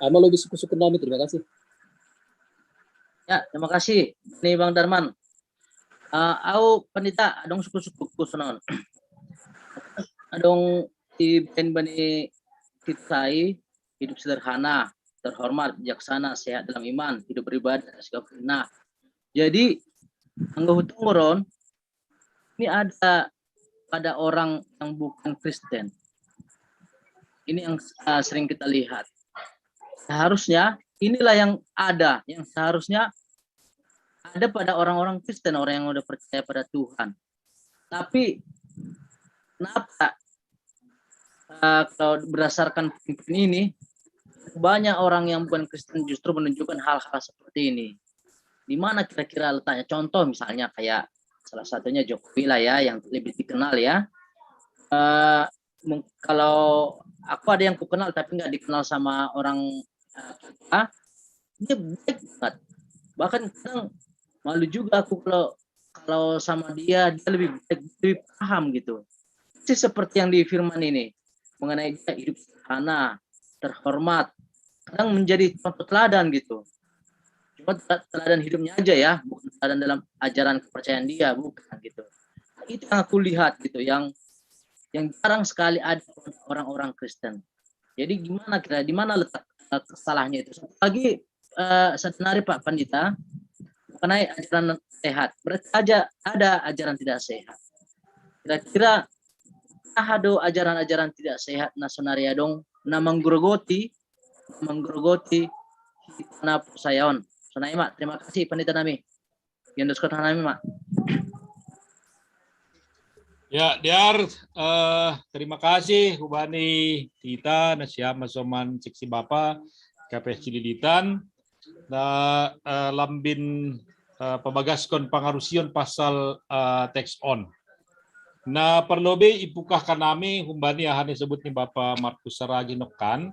Amal lebih suku-suku nami, terima kasih. Ya, terima kasih. Ini Bang Darman. Au Pendeta, dong suku-suku sonon. adong ti ben bani titai hidup sederhana, terhormat, bijaksana, sehat dalam iman, hidup beribadah, segala nah. Jadi anggo hutong ini ada pada orang yang bukan Kristen. Ini yang sering kita lihat. Seharusnya inilah yang ada, yang seharusnya ada pada orang-orang Kristen, orang yang udah percaya pada Tuhan. Tapi kenapa kalau berdasarkan ini banyak orang yang bukan Kristen justru menunjukkan hal-hal seperti ini? Di mana kira-kira letaknya? Contoh misalnya kayak salah satunya Jokowi lah ya, yang lebih dikenal ya. Kalau aku ada yang kukenal tapi nggak dikenal sama orang kita, dia baik banget. Bahkan kadang malu juga aku kalau sama dia lebih baik, lebih paham gitu. Seperti yang di firman ini mengenai dia hidup sederhana, terhormat, kadang menjadi contoh teladan gitu. Cuma teladan hidupnya aja ya, bukan teladan dalam ajaran kepercayaan dia, bukan gitu. Itu yang aku lihat gitu, yang jarang sekali ada orang-orang Kristen. Jadi gimana kira, di mana letak kesalahannya itu? Satu lagi sebenarnya Pak Pandita mengenai ajaran sehat, berarti ada ajaran tidak sehat. Kira-kira ada ajaran-ajaran tidak sehat nasonaria dong na menggerogoti na pusayon. Sonai Mak, terima kasih Pandita nami. Yang doskan nami Mak. Ya, Diar, terima kasih hubani kita nasyama soman ciksi bapa KPS Cililitan na lambin pabagaskon pangarusion pasal text on. Na perlobe ipukah kanami hubani ahani sebut ni Bapak Markus Saragi Nokan.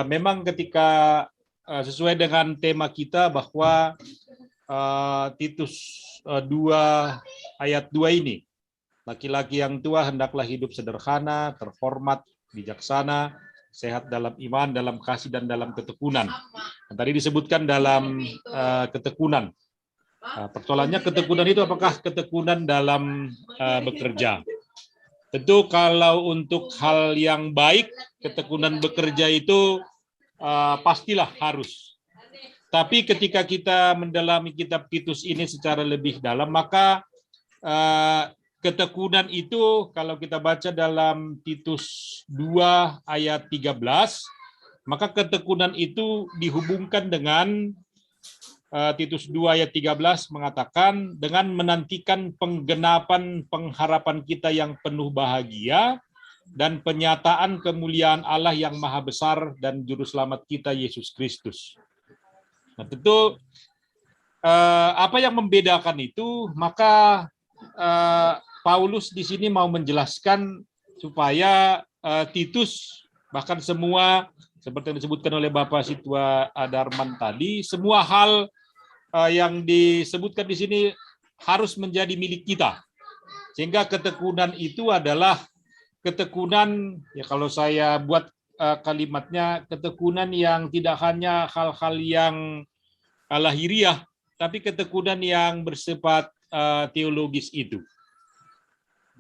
Memang ketika sesuai dengan tema kita bahwa Titus 2 ayat 2 ini, laki-laki yang tua hendaklah hidup sederhana, terhormat, bijaksana, sehat dalam iman, dalam kasih, dan dalam ketekunan. Tadi disebutkan dalam ketekunan. Persoalannya ketekunan itu apakah ketekunan dalam bekerja? Tentu kalau untuk hal yang baik, ketekunan bekerja itu pastilah harus. Tapi ketika kita mendalami kitab Titus ini secara lebih dalam, maka ketekunan itu kalau kita baca dalam Titus 2 ayat 13, maka ketekunan itu dihubungkan dengan Titus 2 ayat 13 mengatakan dengan menantikan penggenapan pengharapan kita yang penuh bahagia dan penyataan kemuliaan Allah yang maha besar dan juru selamat kita Yesus Kristus. Nah, tentu apa yang membedakan itu, maka Paulus di sini mau menjelaskan supaya Titus bahkan semua seperti yang disebutkan oleh Bapak Sitwa Darman tadi, semua hal yang disebutkan di sini harus menjadi milik kita. Sehingga ketekunan itu adalah ketekunan, ya kalau saya buat kalimatnya, ketekunan yang tidak hanya hal-hal yang lahiriah, tapi ketekunan yang bersifat teologis itu.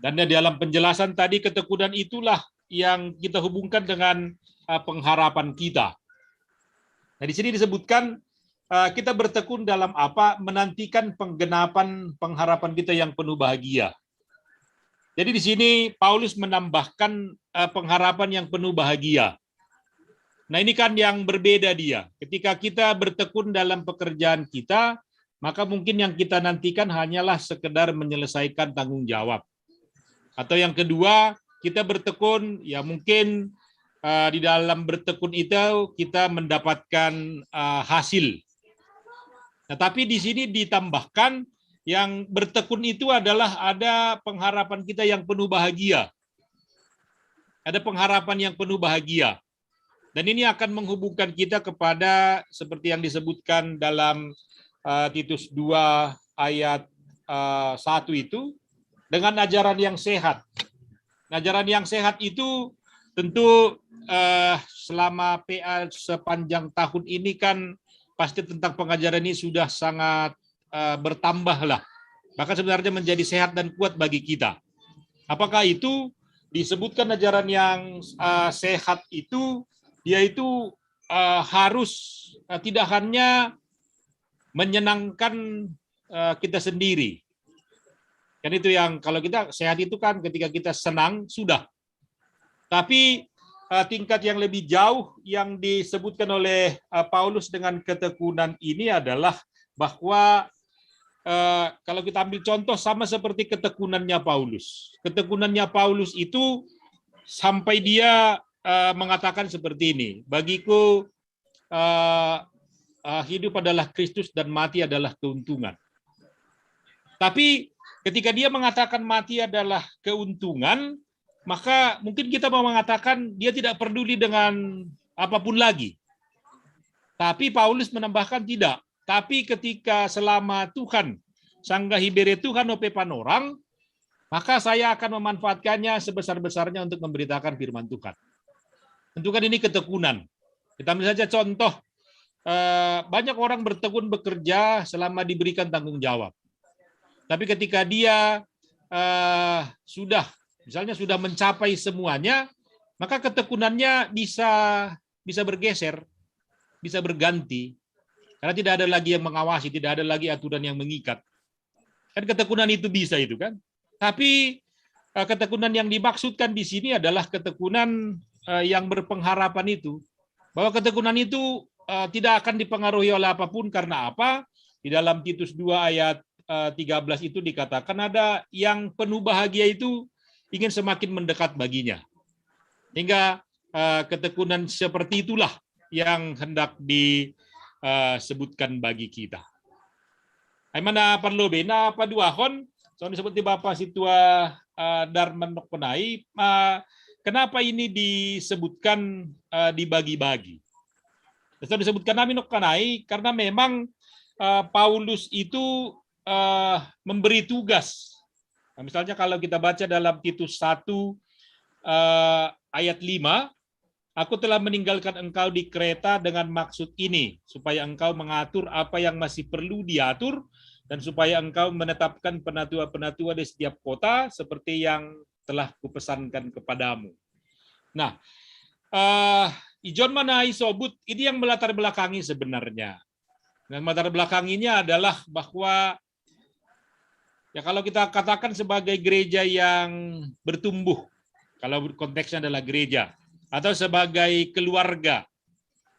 Dan di dalam penjelasan tadi, ketekunan itulah yang kita hubungkan dengan pengharapan kita. Nah, di sini disebutkan kita bertekun dalam apa? Menantikan penggenapan pengharapan kita yang penuh bahagia. Jadi di sini Paulus menambahkan pengharapan yang penuh bahagia. Nah, ini kan yang berbeda dia. Ketika kita bertekun dalam pekerjaan kita, maka mungkin yang kita nantikan hanyalah sekedar menyelesaikan tanggung jawab. Atau yang kedua, kita bertekun, ya mungkin di dalam bertekun itu kita mendapatkan hasil. Nah, tapi di sini ditambahkan yang bertekun itu adalah ada pengharapan kita yang penuh bahagia. Ada pengharapan yang penuh bahagia. Dan ini akan menghubungkan kita kepada seperti yang disebutkan dalam Titus 2 ayat 1 itu, dengan ajaran yang sehat. Ajaran yang sehat itu tentu selama PA sepanjang tahun ini kan pasti tentang pengajaran ini sudah sangat bertambah lah. Bahkan sebenarnya menjadi sehat dan kuat bagi kita. Apakah itu? disebutkan ajaran yang sehat itu, dia itu harus tidak hanya menyenangkan kita sendiri. Kan itu yang kalau kita sehat itu kan ketika kita senang sudah. Tapi tingkat yang lebih jauh yang disebutkan oleh Paulus dengan ketekunan ini adalah bahwa kalau kita ambil contoh sama seperti ketekunannya Paulus. Ketekunannya Paulus itu sampai dia mengatakan seperti ini, bagiku hidup adalah Kristus dan mati adalah keuntungan. Tapi ketika dia mengatakan mati adalah keuntungan, maka mungkin kita mau mengatakan dia tidak peduli dengan apapun lagi. Tapi Paulus menambahkan tidak. Tapi ketika selama Tuhan sanggah hibere Tuhan opepan orang, maka saya akan memanfaatkannya sebesar-besarnya untuk memberitakan firman Tuhan. Tentu kan ini ketekunan. Kita ambil saja contoh, banyak orang bertekun bekerja selama diberikan tanggung jawab. Tapi ketika dia sudah mencapai semuanya, maka ketekunannya bisa bergeser, bisa berganti. Karena tidak ada lagi yang mengawasi, tidak ada lagi aturan yang mengikat. Kan ketekunan itu bisa itu kan. Tapi ketekunan yang dimaksudkan di sini adalah ketekunan yang berpengharapan itu. Bahwa ketekunan itu tidak akan dipengaruhi oleh apapun. Karena apa? Di dalam Titus 2 ayat 13 itu dikatakan ada yang penuh bahagia itu ingin semakin mendekat baginya. Hingga ketekunan seperti itulah yang hendak disebutkan bagi kita. Aimana perlu bena paduahon, so disebut di Bapak Situa Darman Nokpenai, kenapa ini disebutkan dibagi-bagi? So disebutkan kami Nokpenai karena memang Paulus itu memberi tugas. Nah, misalnya kalau kita baca dalam Titus 1 ayat 5, aku telah meninggalkan engkau di Kreta dengan maksud ini, supaya engkau mengatur apa yang masih perlu diatur, dan supaya engkau menetapkan penatua-penatua di setiap kota, seperti yang telah kupesankan kepadamu. Nah, Ijon Manai Sobut, ini yang melatar belakangi sebenarnya. Dan melatar belakanginya adalah bahwa ya kalau kita katakan sebagai gereja yang bertumbuh, kalau konteksnya adalah gereja, atau sebagai keluarga,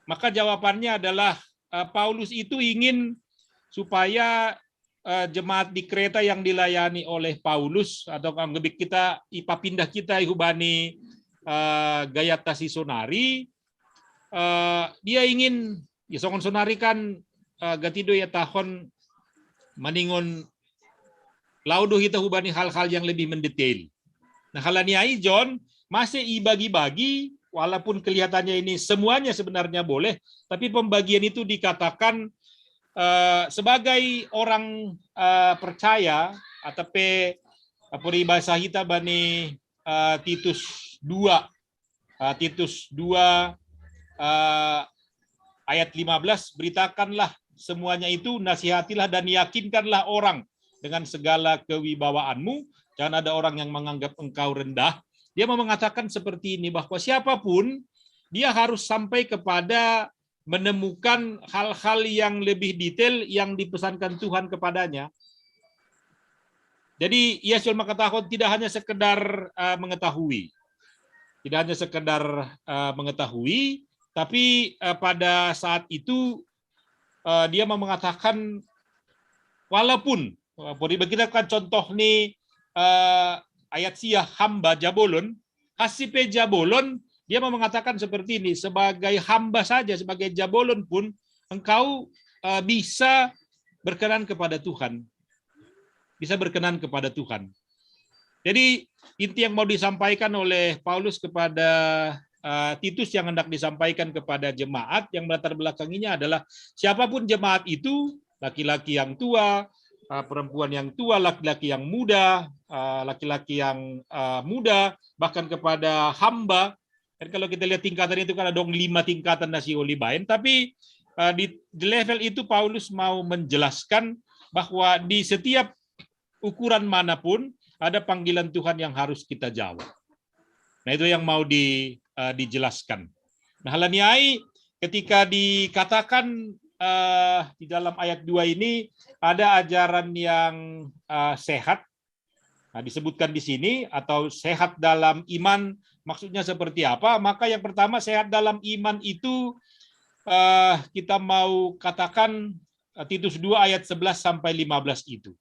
maka jawabannya adalah Paulus itu ingin supaya jemaat di Kreta yang dilayani oleh Paulus, atau lebih kita ipapindah kita ihubani Gayata Sisonari, dia ingin ya songon sonari kan gatido ya tahun maningon laudo kita hubani hal-hal yang lebih mendetail. Nah, halani John masih ibagi-bagi, walaupun kelihatannya ini semuanya sebenarnya boleh, tapi pembagian itu dikatakan sebagai orang percaya, atau peribahasa kita bani Titus 2 ayat 15, beritakanlah semuanya itu, nasihatilah dan yakinkanlah orang dengan segala kewibawaanmu. Jangan ada orang yang menganggap engkau rendah. Dia mau mengatakan seperti ini, bahwa siapapun dia harus sampai kepada menemukan hal-hal yang lebih detail yang dipesankan Tuhan kepadanya. Jadi Yesus mengatakan tidak hanya sekedar mengetahui. Tidak hanya sekedar mengetahui, tapi pada saat itu dia mau mengatakan walaupun kita kan contoh nih ayat sia hamba jabolon, hasipe jabolon, dia mau mengatakan seperti ini, sebagai hamba saja, sebagai jabolon pun engkau bisa berkenan kepada Tuhan. Bisa berkenan kepada Tuhan. Jadi inti yang mau disampaikan oleh Paulus kepada Titus yang hendak disampaikan kepada jemaat yang melatar belakanginya adalah siapapun jemaat itu, laki-laki yang tua, perempuan yang tua, laki-laki yang muda, bahkan kepada hamba. Dan kalau kita lihat tingkatan itu kan ada 5 tingkatan nasi olibain, tapi di level itu Paulus mau menjelaskan bahwa di setiap ukuran manapun ada panggilan Tuhan yang harus kita jawab. Nah, itu yang mau dijelaskan. Nah, halaniai ketika dikatakan di dalam ayat 2 ini ada ajaran yang sehat. Nah, disebutkan di sini, atau sehat dalam iman, maksudnya seperti apa? Maka yang pertama, sehat dalam iman itu kita mau katakan Titus 2 ayat 11 sampai 15 itu.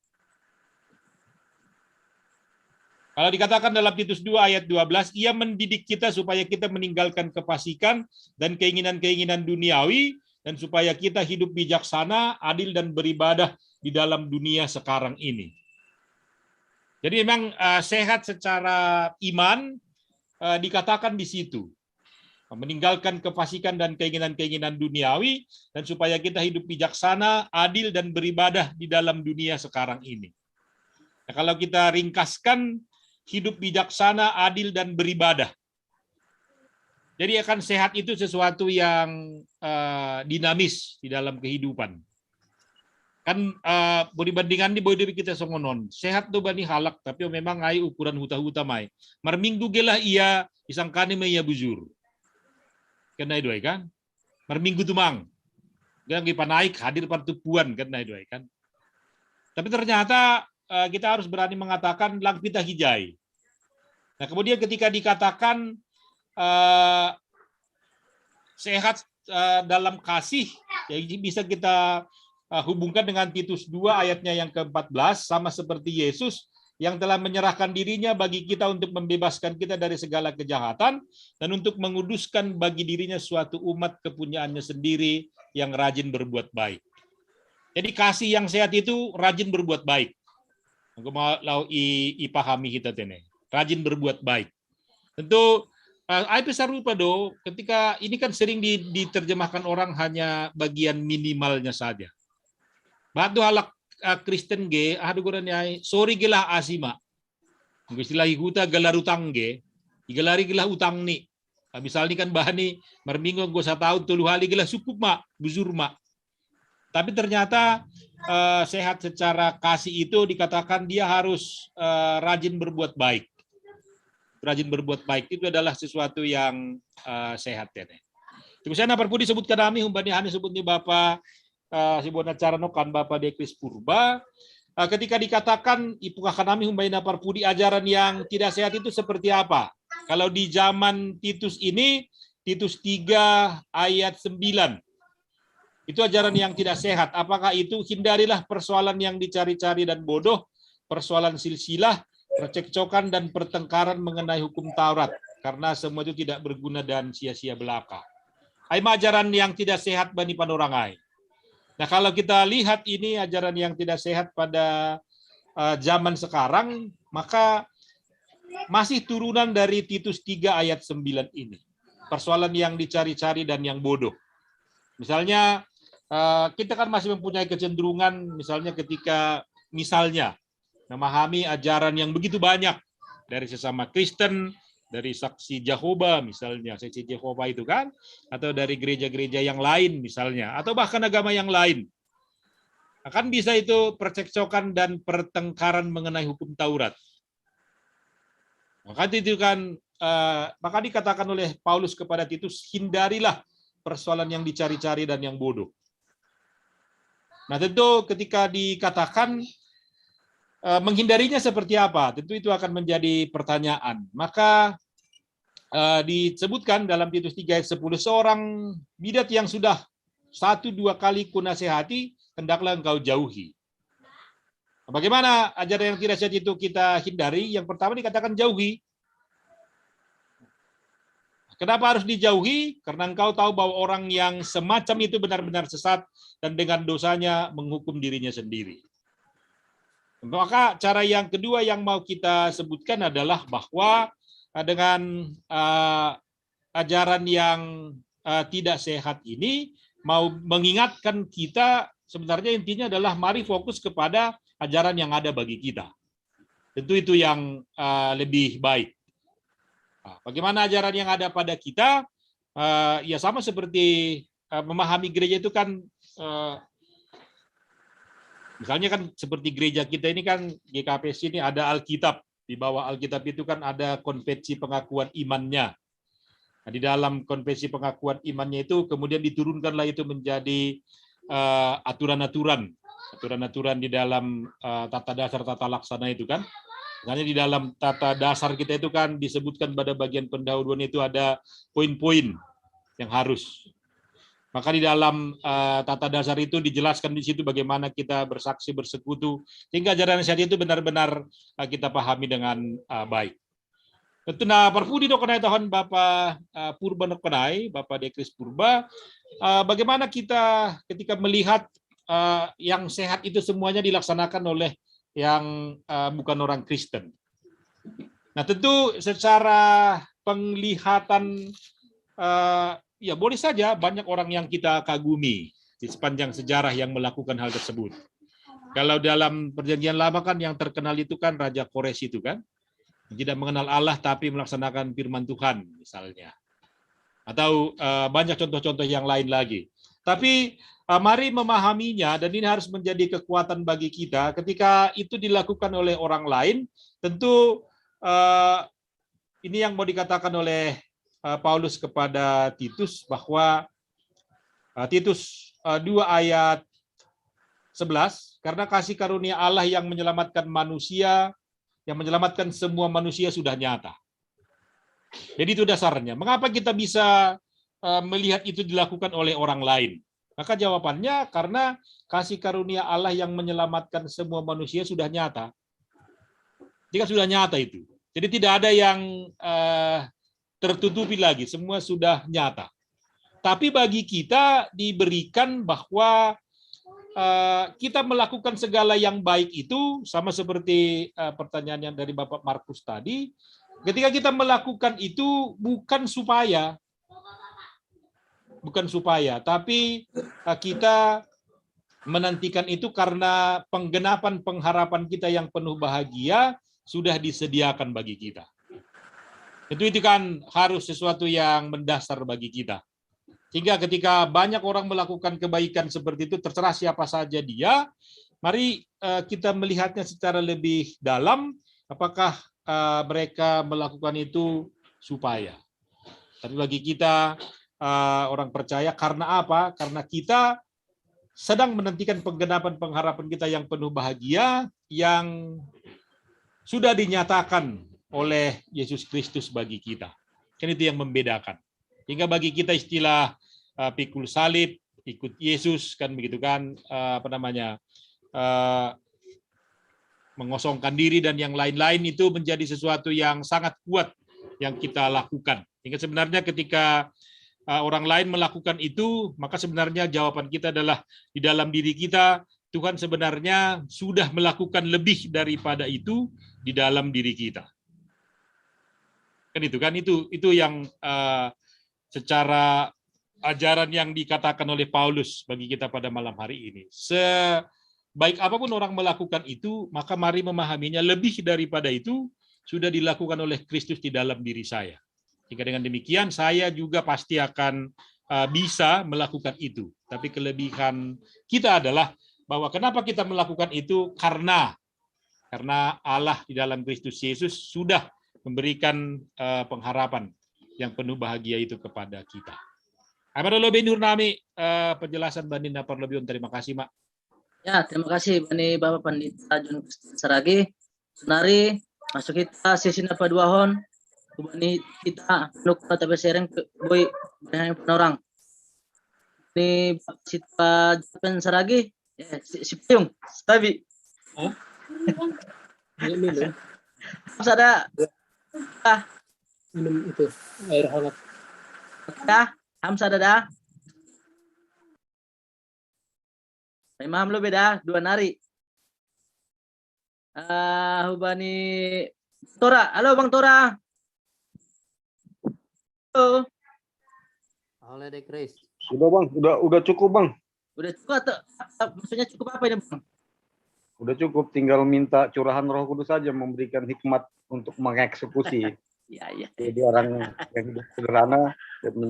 Kalau dikatakan dalam Titus 2 ayat 12, ia mendidik kita supaya kita meninggalkan kefasikan dan keinginan-keinginan duniawi, dan supaya kita hidup bijaksana, adil, dan beribadah di dalam dunia sekarang ini. Jadi memang sehat secara iman dikatakan di situ. Meninggalkan kefasikan dan keinginan-keinginan duniawi, dan supaya kita hidup bijaksana, adil, dan beribadah di dalam dunia sekarang ini. Nah, kalau kita ringkaskan, hidup bijaksana, adil, dan beribadah. Jadi akan sehat itu sesuatu yang dinamis di dalam kehidupan. Kan berbandingan di boy kita songonon. Sehat tuh bani halak, tapi memang ai ukuran huta-huta mai. Marminggu gelah ia isangkane mai ia bujur. Kena itu kan? Marminggu tuh mang. Gang naik hadir partupuan kena itu kan. Tapi ternyata kita harus berani mengatakan lang pita hijai. Nah, kemudian ketika dikatakan sehat dalam kasih, ya bisa kita hubungkan dengan Titus 2 ayatnya yang ke-14, sama seperti Yesus yang telah menyerahkan dirinya bagi kita untuk membebaskan kita dari segala kejahatan dan untuk menguduskan bagi dirinya suatu umat kepunyaannya sendiri yang rajin berbuat baik. Jadi kasih yang sehat itu rajin berbuat baik. Aku mau ipahami kita tene. Rajin berbuat baik. Tentu itu serupa do. Ketika ini kan sering diterjemahkan orang hanya bagian minimalnya saja. Batu halak Kristen ge, aduh goranya sorry gelah asima. Istilah huta gelar utang ge, igelari gelah utang ni. Misalnya kan bahani merminggu gue 1 tahun 3 kali gelah cukup mak, buzur mak. Tapi ternyata sehat secara kasih itu dikatakan dia harus rajin berbuat baik. Rajin berbuat baik itu adalah sesuatu yang sehat ya. Terusnya perlu disebutkan kami humbani hani sebutnya Bapak Sibona Caranokan Bapak Dekris Purba. Ketika dikatakan ipukah kami humbani parpudi ajaran yang tidak sehat itu seperti apa? Kalau di zaman Titus ini, Titus 3 ayat 9. Itu ajaran yang tidak sehat. Apakah itu? Hindarilah persoalan yang dicari-cari dan bodoh, persoalan silsilah, percekcokan dan pertengkaran mengenai hukum Taurat, karena semua itu tidak berguna dan sia-sia belaka. Ajaran yang tidak sehat bani panorangai. Nah, kalau kita lihat ini ajaran yang tidak sehat pada zaman sekarang, maka masih turunan dari Titus 3 ayat 9 ini. Persoalan yang dicari-cari dan yang bodoh. Misalnya, kita kan masih mempunyai kecenderungan misalnya ketika memahami ajaran yang begitu banyak dari sesama Kristen, dari saksi Jehovah misalnya, saksi Jehovah itu kan, atau dari gereja-gereja yang lain misalnya, atau bahkan agama yang lain. Akan bisa itu percekcokan dan pertengkaran mengenai hukum Taurat. Maka itu kan maka dikatakan oleh Paulus kepada Titus, hindarilah persoalan yang dicari-cari dan yang bodoh. Nah, tentu ketika dikatakan menghindarinya seperti apa, tentu itu akan menjadi pertanyaan. Maka disebutkan dalam Titus 3 ayat 10, seorang bidat yang sudah 1-2 kali kunasehati, hendaklah engkau jauhi. Bagaimana ajaran yang tidak sehat itu kita hindari? Yang pertama dikatakan jauhi. Kenapa harus dijauhi? Karena engkau tahu bahwa orang yang semacam itu benar-benar sesat dan dengan dosanya menghukum dirinya sendiri. Maka cara yang kedua yang mau kita sebutkan adalah bahwa dengan ajaran yang tidak sehat ini mau mengingatkan kita, sebenarnya intinya adalah mari fokus kepada ajaran yang ada bagi kita. Tentu itu yang lebih baik. Bagaimana ajaran yang ada pada kita? Ya sama seperti memahami gereja itu kan, misalnya kan seperti gereja kita ini kan GKPS ini ada Alkitab, Di bawah Alkitab itu kan ada konvensi pengakuan imannya. Nah, di dalam konvensi pengakuan imannya itu kemudian diturunkanlah itu menjadi aturan-aturan di dalam tata dasar tata laksana itu kan. Makanya di dalam tata dasar kita itu kan disebutkan pada bagian pendahuluan itu ada poin-poin yang harus. Maka di dalam tata dasar itu dijelaskan di situ bagaimana kita bersaksi bersekutu sehingga ajaran nasihat itu benar-benar kita pahami dengan baik. Tentu na parpudi do kenai tahun Bapak Purba no kenai, Bapak Dekris Purba, bagaimana kita ketika melihat yang sehat itu semuanya dilaksanakan oleh yang bukan orang Kristen. Nah, tentu secara penglihatan ya boleh saja banyak orang yang kita kagumi di sepanjang sejarah yang melakukan hal tersebut. Kalau dalam perjanjian lama kan yang terkenal itu kan Raja Kores itu kan, tidak mengenal Allah tapi melaksanakan firman Tuhan misalnya. Atau banyak contoh-contoh yang lain lagi. Tapi mari memahaminya dan ini harus menjadi kekuatan bagi kita ketika itu dilakukan oleh orang lain. Tentu ini yang mau dikatakan oleh Paulus kepada Titus bahwa Titus 2 ayat 11, karena kasih karunia Allah yang menyelamatkan manusia, yang menyelamatkan semua manusia sudah nyata. Jadi itu dasarnya. Mengapa kita bisa melihat itu dilakukan oleh orang lain? Maka jawabannya karena kasih karunia Allah yang menyelamatkan semua manusia sudah nyata. Jika sudah nyata itu. Jadi tidak ada yang tertutupi lagi, semua sudah nyata. Tapi bagi kita diberikan bahwa kita melakukan segala yang baik itu, sama seperti pertanyaan yang dari Bapak Markus tadi, ketika kita melakukan itu bukan supaya, tapi kita menantikan itu karena penggenapan pengharapan kita yang penuh bahagia sudah disediakan bagi kita. Itu kan harus sesuatu yang mendasar bagi kita. Sehingga ketika banyak orang melakukan kebaikan seperti itu, terserah siapa saja dia, mari kita melihatnya secara lebih dalam, apakah mereka melakukan itu supaya. Tapi bagi kita, orang percaya, karena apa? Karena kita sedang menantikan penggenapan pengharapan kita yang penuh bahagia, yang sudah dinyatakan oleh Yesus Kristus bagi kita. Kan itu yang membedakan. Hingga bagi kita istilah pikul salib, ikut Yesus kan begitu kan, mengosongkan diri dan yang lain-lain itu menjadi sesuatu yang sangat kuat yang kita lakukan. Hingga sebenarnya ketika orang lain melakukan itu, maka sebenarnya jawaban kita adalah di dalam diri kita Tuhan sebenarnya sudah melakukan lebih daripada itu di dalam diri kita. Kan itu yang secara ajaran yang dikatakan oleh Paulus bagi kita pada malam hari ini. Sebaik apapun orang melakukan itu, maka mari memahaminya lebih daripada itu sudah dilakukan oleh Kristus di dalam diri saya. Jika dengan demikian saya juga pasti akan bisa melakukan itu. Tapi kelebihan kita adalah bahwa kenapa kita melakukan itu karena Allah di dalam Kristus Yesus sudah memberikan pengharapan yang penuh bahagia itu kepada kita. Amarolo benur nami penjelasan Bandina Parlebion. Terima kasih, Mak. Ya, terima kasih Bani Bapak Pandita John Saragi. Senari masuk kita sesi napa dua hon. Bani kita nuk tapi sering boy dengan orang. Ini Sita John Saragi. Ya, si Payung, Stabi. Minum. Harus ada Minum itu air hangat. dah, Hamsa dah. Imam lo beda dua nari. Hubani Tora, halo Bang Tora. Halo. Halo Dek Chris. Udah Bang, udah cukup Bang. Udah cukup atau maksudnya cukup apa ini Bang? Udah cukup, tinggal minta curahan Roh Kudus saja memberikan hikmat untuk mengeksekusi. Iya. Jadi orang yang hidup sederhana.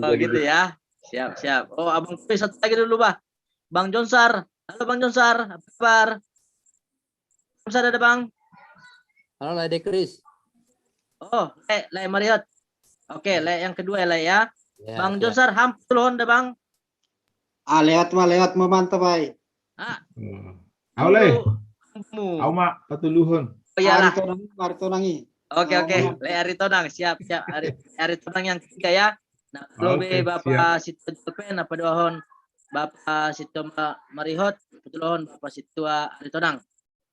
Oh gitu ya. Siap. Oh Abang Chris satu lagi dulu Bah. Bang Jonsar. Halo Bang Jonsar. Apa kabar? Jonsar ada Bang? Halo Dek Chris. Oh, le Mariot. Oke, le yang kedua le ya. Ya, Bang siap. Josar hampir dah Bang. lewat memantau baik. Ah, Aule, kamu. au mak patuluhun. Oh iyalah. Arito nangi. Oke, Le Aritonang, siap. Aritonang yang ketiga ya. Nah, kalau Oke, Bapak Situ Pen apa dohon Bapak Situ Marihot, dohon Bapak Situ Aritonang.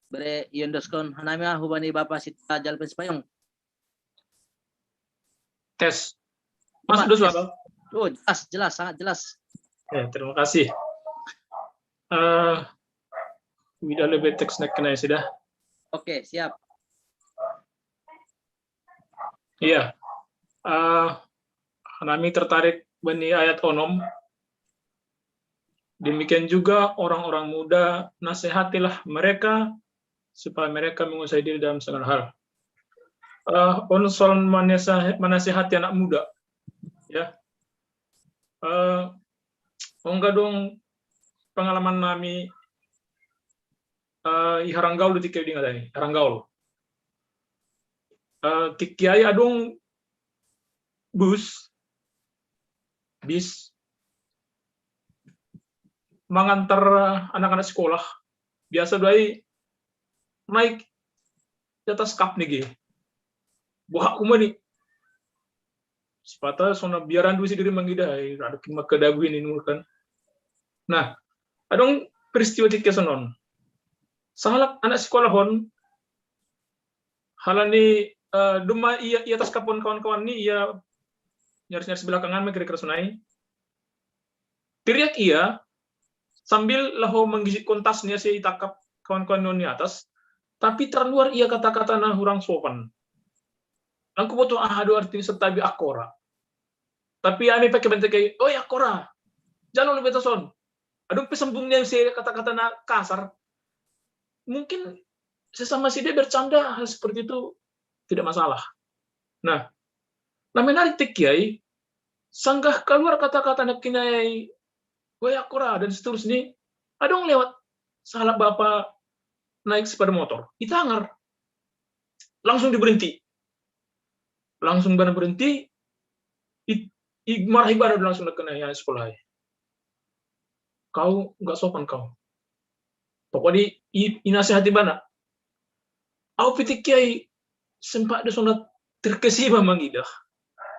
Bere yondoskon hanamia hubani Bapak Situ Jalpen Sepayong. Tes. Mas udah suara? Oh, jelas, sangat jelas. Ya, terima kasih. Tidak lebih teks nak kena sudah. Oke, siap. Iya. Kami tertarik bani ayat onom. Demikian juga orang-orang muda, nasihatilah mereka supaya mereka menguasai diri dalam segala hal. Soal menasihati anak muda, ya. Enggak dong pengalaman kami Haranggaul di tikai dengan ini, Haranggaul. Tikiai adong bis mengantar anak-anak sekolah. Biasa doi naik di atas kap nih, buah kuma nih. Sepatah sona biaran dulu sendiri mengidai, ada kima kedagu ini kan. Nah, adong peristiwa tiga sonon. Salah anak sekolah hon, halani duma ia atas kapon kawan-kawan nih ia nyaris belakangan kira-kira sunai. Teriak ia sambil laho mengisi kontasnya si takap kawan-kawan non di atas, tapi terluar ia kata-kata nah hurang sopan. Aku butuh aduh artinya setabi akora. Tapi ame pakai bentuk kayak, oh ya akora, jangan lebih tason. Aduh pesembungnya si kata-kata nah kasar. Mungkin sesama si dia bercanda hal seperti itu tidak masalah. Nah, menarik tikiai, sanggah keluar kata-kata nak kinai, oh ya akora dan seterusnya. Adong lewat salah bapak naik sepeda motor, ditangar, langsung diberhenti. Langsung berhenti, marah ibadah langsung kena ya sekolah. Kau nggak sopan kau. Pokoknya inasihati bana. Aku pitik kiai sempat ada sonat terkesima mangidah.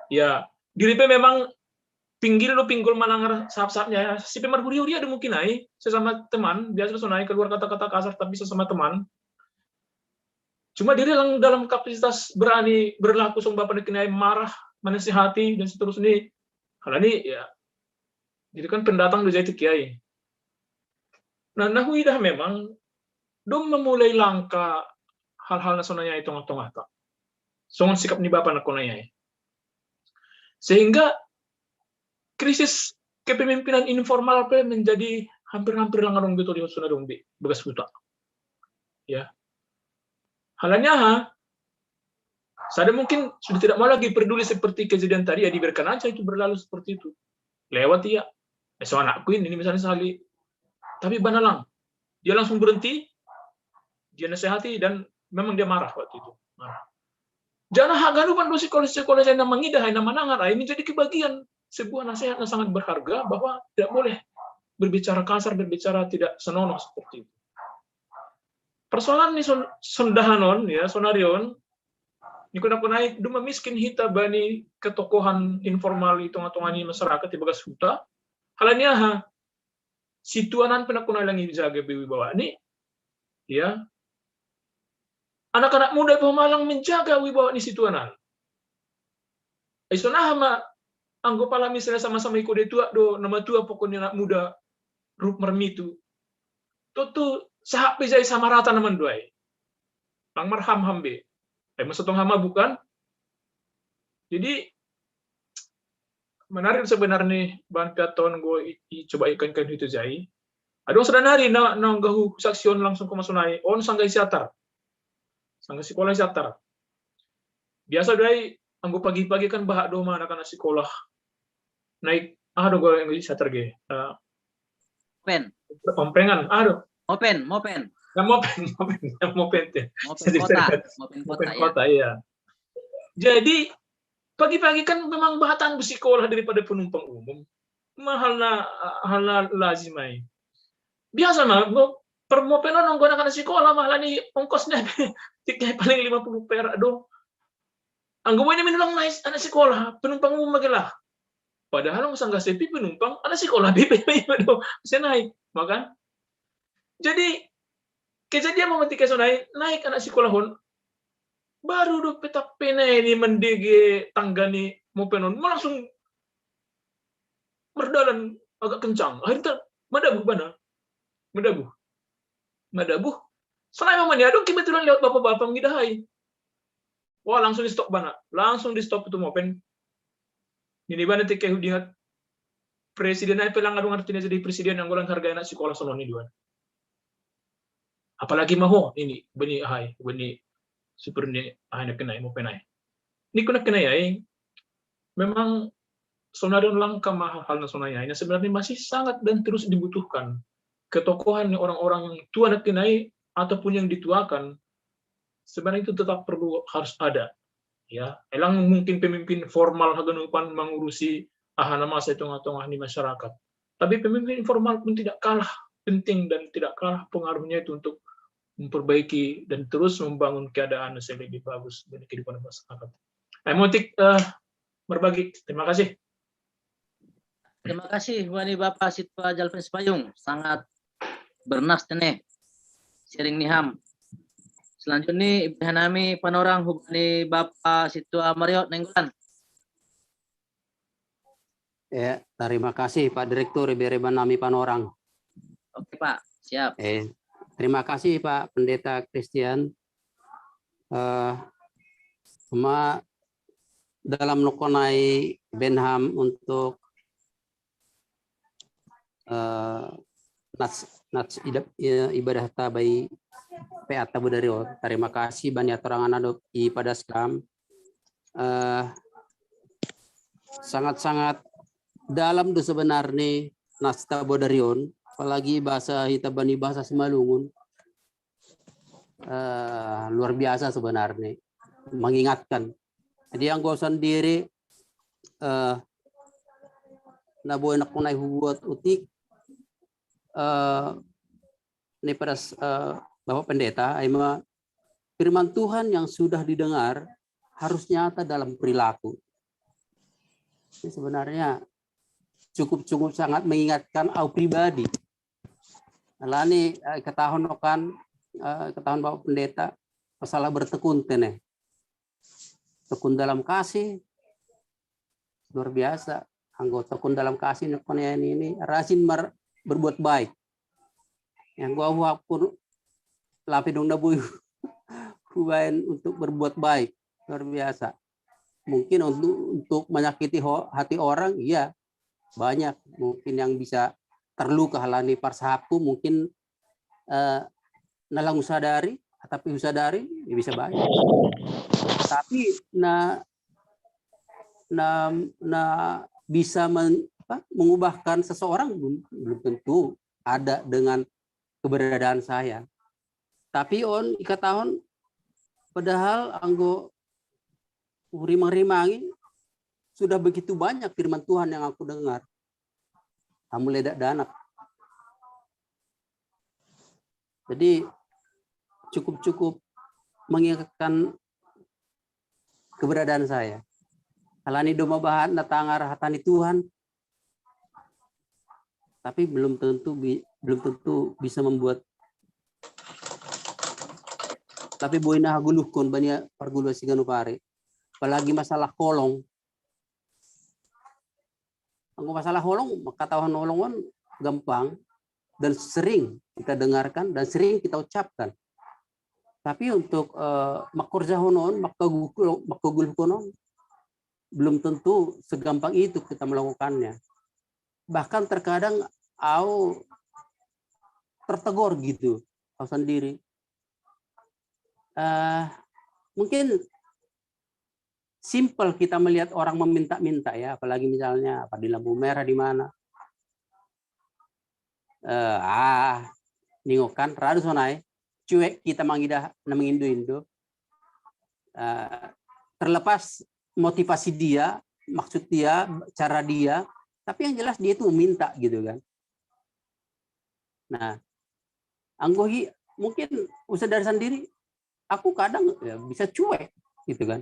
Ya, diripe memang pinggul manangar sahab-sahabnya. Si pemarhuri ada mungkin ai sesama teman, biasa sonai keluar kata-kata kasar tapi sesama teman. Cuma diri dalam kapasitas berani berlaku song bapak dikenai marah, menasihati dan seterusnya. Hal ini ya, jadi kan pendatang dari Jati Kiai. Nah, nahuidah memang dong memulai langkah hal-hal nasonanya itu ngatong-ngatong. Songon sikap ni bapak nakonanya. Sehingga krisis kepemimpinan informal menjadi hampir-hampir langarong gitu di Sunadong begas buta. Ya. Halanya, saya mungkin sudah tidak mau lagi peduli seperti kejadian tadi, ya dibiarkan aja itu berlalu seperti itu. Lewat ya. So anakku ini misalnya sekali. Tapi banalang. Dia langsung berhenti, dia nasihati, dan memang dia marah waktu itu. Marah. Jangan haganupan dosi sekolah yang mengidah, yang menangar. Ini jadi kebagian sebuah nasihat yang sangat berharga bahwa tidak boleh berbicara kasar, berbicara tidak senonoh seperti itu. Persoalan ini sondahanon ya sonarion ini kuna naik duma miskin hita bani ketokohan informal hitung-hitungani masyarakat di bagas huta halanya ha situanan pernah kuna langi jaga wibawa ini ya anak-anak muda pemalang menjaga wibawa ini situanan isonah ma anggo pala misalnya sama-sama ikut tua do nama tua pokoknya anak muda rup mermitu tuh sahab bisa sama rata naman duai. Lang marham hambe. Masutong hama bukan. Jadi menarik sebenarnya bahan piaton gue coba ikan itu jai. Adong sedang hari na gahu saksion langsung ke masunai. On sanggai siatar. Sanggai sekolah siatar. Biasa duai anggo pagi-pagi kan bahak do anak-anak sekolah. Naik do gue yang siatar ge. Pen. Omprengan. Mopen. Mopen Mopen kota iya. Jadi pagi-pagi kan memang bahatan bersikolah daripada penumpang umum. Halna lazimai. Biasa mah permopenon nonggonan kana sekolah malah ni ongkosnya tiket paling 50 perak do. Anggo ini minulang naik anak sekolah, penumpang umum magelah. Padahal nggak sanggah sepi penumpang anak sekolah BP do bisa naik, makan. Jadi kejadian memetik naik anak sekolah hon baru do petak pena ini mendege tangga ni mau penon langsung berdalan agak kencang. Akhirnya madabuh. Selain memang dia dong kebetulan lewat bapak-bapak ngidahai. Wah langsung di stop bana, langsung di stop itu mopen. Ini bana tike hudihat presiden ay pelang adung artinya jadi presiden yang golang harga anak sekolah sono ni duan. Apalagi maho ini beni super ni nak kenai mau penai. Ini kuna kenai ay memang sonadon langka mahal hal nasonaya ini sebenarnya masih sangat dan terus dibutuhkan ketokohan orang-orang yang tua nak kenai ataupun yang dituakan sebenarnya itu tetap harus ada ya. Elang mungkin pemimpin formal haganupan mengurusi ahana masa tengah-tengah di masyarakat. Tapi pemimpin informal pun tidak kalah penting dan tidak kalah pengaruhnya itu untuk memperbaiki dan terus membangun keadaan yang lebih bagus dari kehidupan masyarakat. Emotik berbagi. Terima kasih. Terima kasih wani Bapak Sitwa Jalpen Sepayung, sangat bernas teneh sharing niham. Selanjutnya Ibu Hanami panorang hubungi Bapak Sitwa Mario Nenggolan. Ya, terima kasih Pak Direktur Ibu Nami panorang. Oke Pak, siap. Terima kasih Pak Pendeta Christian. Cuma dalam nukonai Benham untuk ibadah tabai peata budario. Terima kasih banyak orang anak pada skam. Sangat-sangat dalam do sebenarnya nasta bodarion, apalagi bahasa hitabani bahasa Simalungun. Luar biasa sebenarnya, mengingatkan. Jadi yang gue sendiri nabuh enak punai buat utik ini pada Bapak Pendeta, firman Tuhan yang sudah didengar harus nyata dalam perilaku. Ini sebenarnya cukup sangat mengingatkan aku pribadi. Nah, ini ketahuan Bapak Pendeta masalah bertekun teneh. Tekun dalam kasih luar biasa. Anggota tekun dalam kasih ini rajin berbuat baik. Yang gua pun lapidong nabuy hubain untuk berbuat baik luar biasa. Mungkin untuk menyakiti hati orang, iya banyak. Mungkin yang bisa terluka halani parsahapu mungkin nalang usadari, tapi usadari ya bisa banyak. Tapi bisa mengubahkan seseorang belum tentu ada dengan keberadaan saya. Tapi ikatahon padahal anggo rimang-rimangi sudah begitu banyak firman Tuhan yang aku dengar. Kamu ledak danak. Jadi cukup mengingatkan keberadaan saya. Halani doma bahan natangar hatani Tuhan. Tapi belum tentu bisa membuat. Tapi boina haguluhkon banyak pargulu siganu pare. Apalagi masalah kolong. Ang masalah kolong, katahuan kolongan gampang dan sering kita dengarkan dan sering kita ucapkan. Tapi untuk makurjahonon, makagulkonon, belum tentu segampang itu kita melakukannya. Bahkan terkadang tertegur gitu, aku sendiri. Mungkin simple kita melihat orang meminta-minta ya, apalagi misalnya di lampu merah di mana. Ningokan radu sonai, cuek kita mangidah na mengindo-indo. terlepas motivasi dia, maksud dia, cara dia, tapi yang jelas dia itu meminta gitu kan. Nah, anggohi mungkin sadar sendiri, aku kadang ya, bisa cuek gitu kan.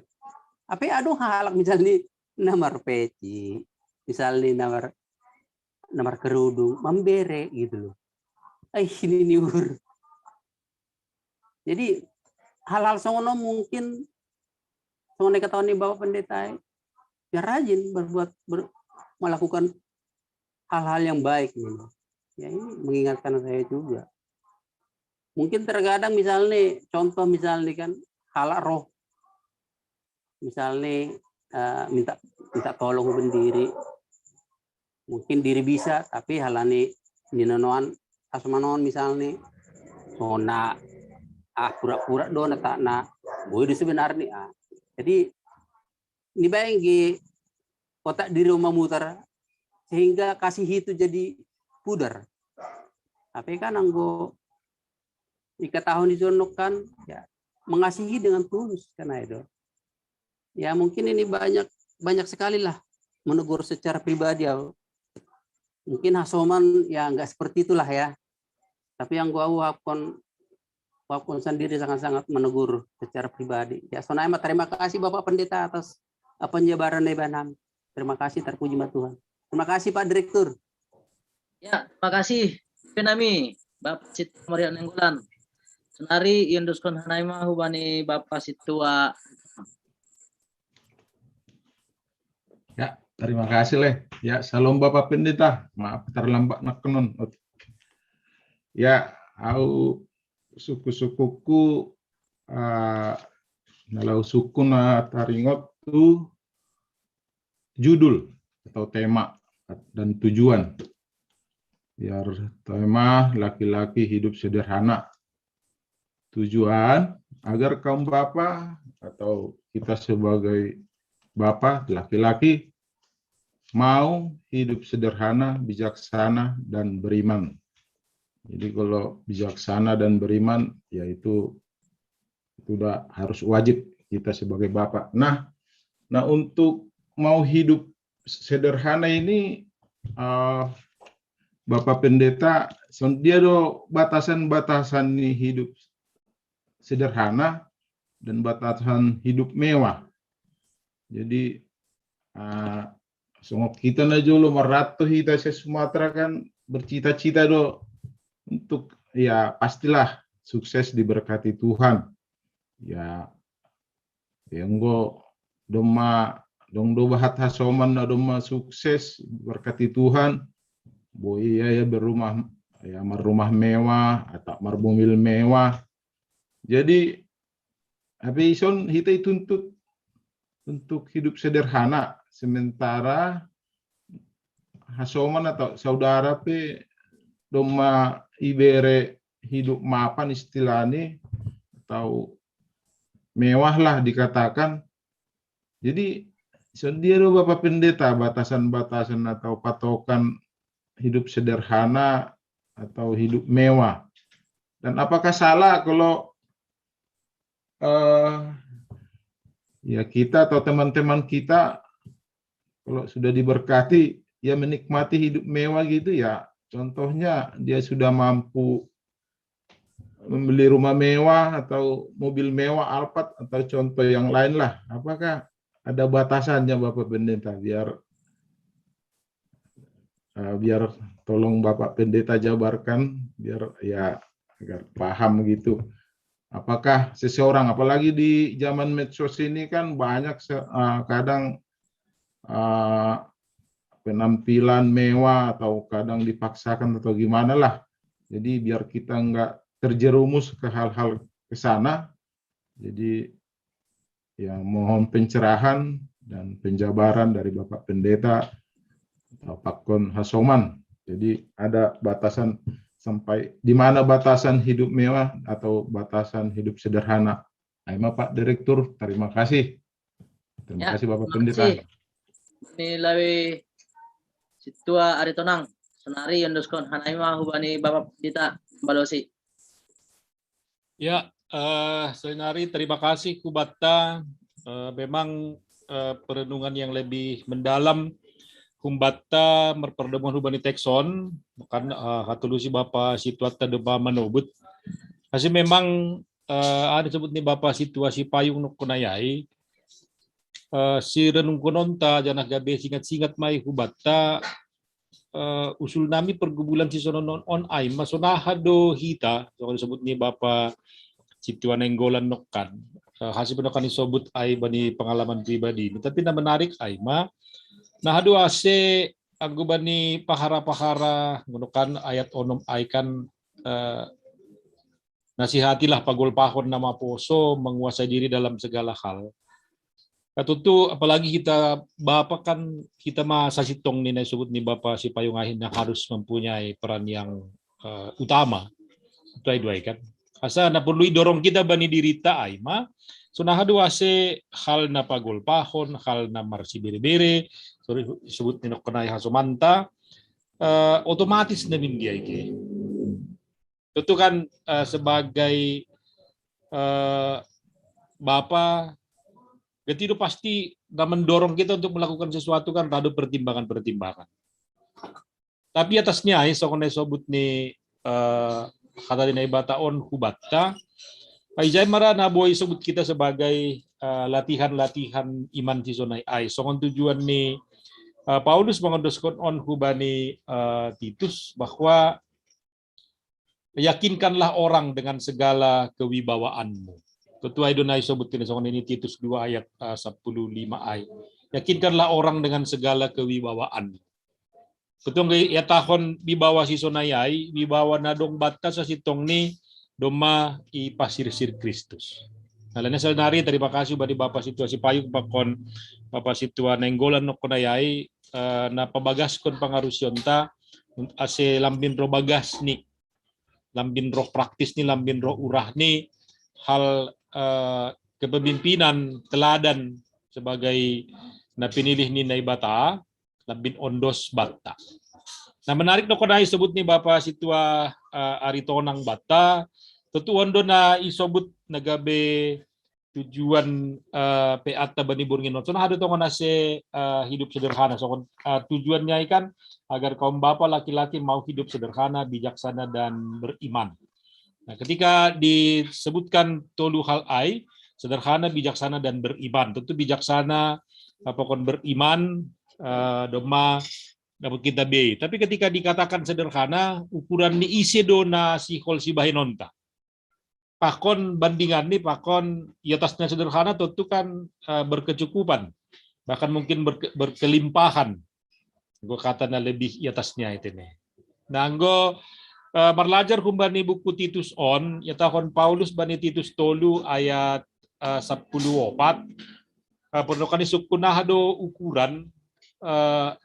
Apa ya aduh halak misalnya namar peci, misalnya namar kerudung, membere gitu loh. Ini niur. Jadi hal-hal sono mungkin sono ketahuan nih Bapak Pendeta ya rajin melakukan hal-hal yang baik gitu. Ya ini mengingatkan saya juga. Mungkin terkadang misalnya contoh misalnya kan halak roh misalnya minta tolong berdiri mungkin diri bisa tapi halani dinonoan asmanon misalnya sona pura-pura dona tak na boleh sebenarnya jadi ini bayang otak diri rumah mutar sehingga kasih itu jadi pudar tapi kan anggo jika tahun disonokan ya mengasihi dengan tulus karena itu ya mungkin ini banyak sekali lah menegur secara pribadi ya. Mungkin hasoman ya nggak seperti itulah ya. Tapi yang gua wapun sendiri sangat-sangat menegur secara pribadi. Ya sonai terima kasih Bapak Pendeta atas penjabaran Banam. Terima kasih terpuji Tuhan. Terima kasih Pak Direktur. Ya, terima kasih Penami Bapak Situ Maria Nenggolan. Senari Induskon Hanaima hubani Bapak Situa. Ya, terima kasih leh. Ya, salam Bapak Pendeta. Maaf terlambat nak kenon. Ya, au suku-sukuku nalau suku na taringot tu judul atau tema dan tujuan. Biar tema laki-laki hidup sederhana. Tujuan agar kaum bapak atau kita sebagai bapak laki-laki mau hidup sederhana, bijaksana, dan beriman. Jadi kalau bijaksana dan beriman, yaitu sudah harus wajib kita sebagai bapak. Nah untuk mau hidup sederhana ini, Bapak Pendeta, dia do batasan-batasan nih hidup sederhana dan batasan hidup mewah. Jadi semua kita na jolo merato kita se Sumatera kan bercita-cita do untuk ya pastilah sukses diberkati Tuhan. Ya enggo doma dong do bahat hasoman na doma sukses berkati Tuhan. Boy ya berumah ya merumah mewah atau mermobil mewah. Jadi habis kita tuntut untuk hidup sederhana, sementara hasoman atau saudara pe doma ibere hidup mapan istilahnya atau mewah lah dikatakan. Jadi sendiri Bapak Pendeta batasan-batasan atau patokan hidup sederhana atau hidup mewah. Dan apakah salah kalau ya kita atau teman-teman kita kalau sudah diberkati ya menikmati hidup mewah gitu ya, contohnya dia sudah mampu membeli rumah mewah atau mobil mewah Alphard atau contoh yang lain lah, apakah ada batasannya Bapak Pendeta? Biar tolong Bapak Pendeta jabarkan biar ya agar paham gitu. Apakah seseorang, apalagi di zaman medsos ini kan banyak kadang penampilan mewah atau kadang dipaksakan atau gimana lah. Jadi biar kita nggak terjerumus ke hal-hal ke sana. Jadi ya mohon pencerahan dan penjabaran dari Bapak Pendeta atau Pakon Hasoman. Jadi ada batasan sampai di mana batasan hidup mewah atau batasan hidup sederhana. Aima Pak Direktur, terima kasih. Terima kasih Bapak Pendeta. Nilai Situa Aritonang, Senari Yondoskon Hanaima hubani Bapak Pendeta Balosi. Ya, Senari terima kasih Kubata memang perenungan yang lebih mendalam humbata merperdemuan hubani tekson kan hatulusi Bapa situata deba manobut. Kasi memang ada sebut ni Bapa situasi payung nuk kunayai si renung kononta janah gabe singat-singat mai hubata usul nami pergubulan si sonon on ay masonahado hita so disebut ni Bapa situan nenggolan nokkan hasil penokan isobut ay bani pengalaman pribadi tapi na menarik ay nah hadu ase anggo bani pahara-pahara ngunukan ayat onom ay kan nasihatilah pagol pahon nama poso menguasai diri dalam segala hal. Tentu apalagi kita Bapak kan kita masa sitong ni disebut ni Bapak si Payungahin yang harus mempunyai peran yang utama. Dua kan. Asa na perlu dorong kita bani dirita ay sunah dua se hal na pagol pahon, hal na marsi bere-bere, sorry sebut ni kenai hasomanta, otomatis na mindia iki. Tentu kan sebagai Bapak itu pasti mendorong kita untuk melakukan sesuatu kan ada pertimbangan-pertimbangan. Tapi atasnya sokone sobut ni kata dinai bataon hubata Aijay mara na boy sebut kita sebagai latihan-latihan iman sisonai ai. Sokon tujuan ni Paulus mengondoskon on hubani Titus bahwa yakinkanlah orang dengan segala kewibawaanmu. Ketua Idonai sebut sokon ini Titus 2 ayat 15 ai. Yakinkanlah orang dengan segala kewibawaan. Betul ya tahun wibawa sisonai ai, wibawa nadong batas sa sitong ni doma i pasir-sir Kristus. Nalanya senari terima kasih bagi Bapak situasi payung pakon Bapak situa nenggolan no konayai na pabagaskon pangarusyonta ase lambin ro bagas ni lambin roh praktis ni lambin roh urah ni hal kepemimpinan teladan sebagai na pinilih ni naibata lambin ondos bata. Nah menarik no konai sebut ni Bapak situa aritonang bata tentu ondo na isobut nagabe tujuan peata bani burngin. So nah ada tongon nase hidup sederhana. So tujuannya ikan agar kaum bapak laki-laki mau hidup sederhana, bijaksana dan beriman. Nah, ketika disebutkan tolu hal ai, sederhana, bijaksana dan beriman. Tentu bijaksana apakah beriman doma dapat kita be. Tapi ketika dikatakan sederhana, ukuran ni isi dona si hol si bahinonta. Pakon bandingan nih pakon di atasnya sederhana tentu kan berkecukupan bahkan mungkin berkelimpahan gue katanya lebih di atasnya itu nih nah gue belajar kumbani buku Titus on ya tahun Paulus bani Titus tolu ayat 10 opat pendokan sukunah do ukuran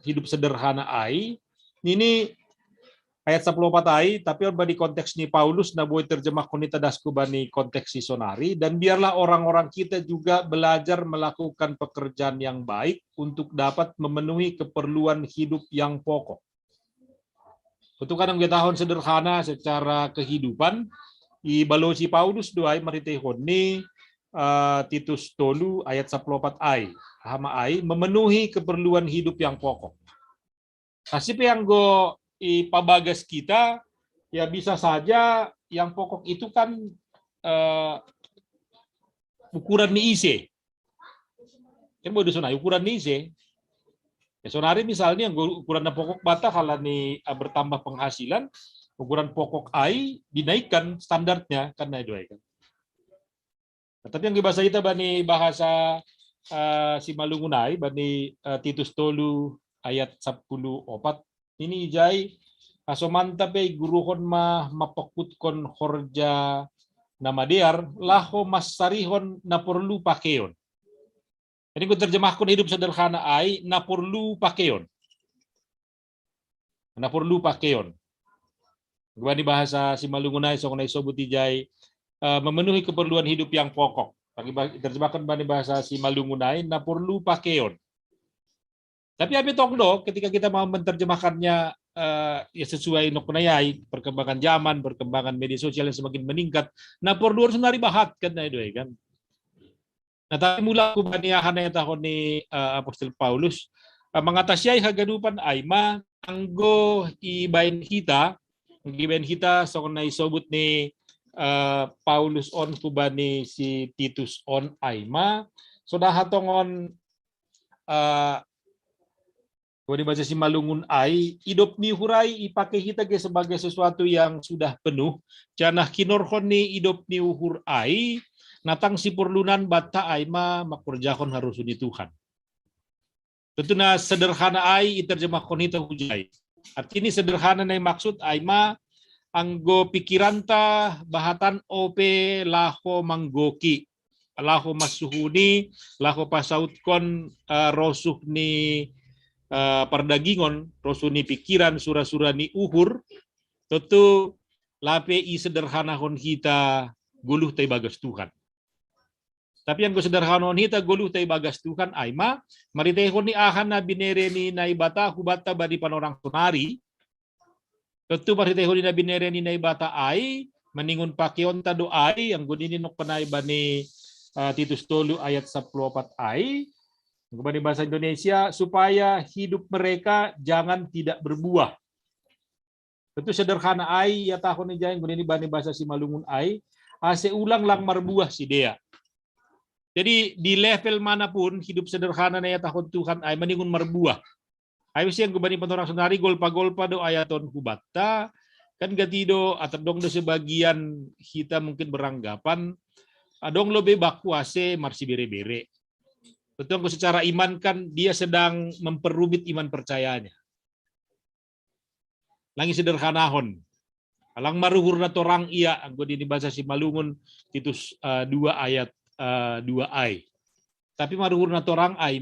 hidup sederhana ai ini ayat 14 ai, tapi di konteks ni Paulus na boleh terjemah konita dasku bani konteks sonari dan biarlah orang-orang kita juga belajar melakukan pekerjaan yang baik untuk dapat memenuhi keperluan hidup yang pokok. Itu kadang kita tahun sederhana secara kehidupan i balosi Paulus doai maritehon ni Titus tolu ayat 14 ai, hama ai memenuhi keperluan hidup yang pokok. Kasih yang go pabagas kita ya bisa saja yang pokok itu kan ukuran ni ise kan boleh sonai ukuran ni ise ya sonari misalnya ukuran pokok bata kalau ni bertambah penghasilan ukuran pokok ai dinaikkan standarnya karena itu kan nah, tapi yang bahasa kita bani bahasa si Malungunai bani Titus tolu ayat 10 opat ini jai aso mantap guruhon mapakutkon horja nama dear laho masarihon na perlu pakeon. Ini gue terjemahkan hidup sederhana ai na perlu pakeon. Na perlu pakeon. Gue di bahasa si Malungunai songonai sobuti jai memenuhi keperluan hidup yang pokok. Terjemahkan bani bahasa si Malungunai na perlu pakeon. Tapi apa tongdo ketika kita mau menerjemahkannya ya sesuai nokunayai perkembangan zaman, perkembangan media sosial yang semakin meningkat. Nah perlu harus nari bahat kan itu kan. Nah, tapi mula ko baniyahan na tahon ni Apostol Paulus, mangatasiay hagadupan ay anggo ibayin kita so na isobot ni Paulus on kuba ni si Titus on ay so dahatongon kung dibaca si malungun ay idop ni huray ipakai kita sebagai sesuatu yang sudah penuh janah kinorhon ni idop ni uhur ay natang si perlunan bata ay makurjahon harus di Tuhan. Tentu na sederhana ay iterjemahkan itu hujay. Artinya sederhana na maksud ay anggo pikiranta bahatan ope laho manggoki laho masuhuni laho pasautkon rosuh ni perdagingon rosuh ni pikiran sura-sura ni uhur tentu lape i sederhanahon kita guluh tay bagas Tuhan. Tapi yang sederhanahon kita guluh tay bagas Tuhan ay maritehon ni ahan na binere ni naibata hubata badi panorang sunari. Tentu maritehon ni na binere ni naibata ay maningon pakion tado ay ang guninok panay bani Titus 3 ayat 14 ay kemudian bahasa Indonesia supaya hidup mereka jangan tidak berbuah. Tentu sederhana ay ya tahun ni jayang gunin bani bahasa si malungun ay ase ulang lang marbuah si dea. Jadi di level manapun hidup sederhana na ya tahun Tuhan ay maningon marbuah. Ayo siyang gubani panorang sunari golpa-golpa do ayaton hubata kan gatido atau dong do sebagian kita mungkin beranggapan adong lebih baku ase marsi bere-bere. Betul secara iman kan dia sedang memperumit iman percayanya. Langi sederhanahon. Alang maruhur na torang iya anggo di bahasa si malungun Titus 2 ayat 2 ay. Tapi maruhur na torang ay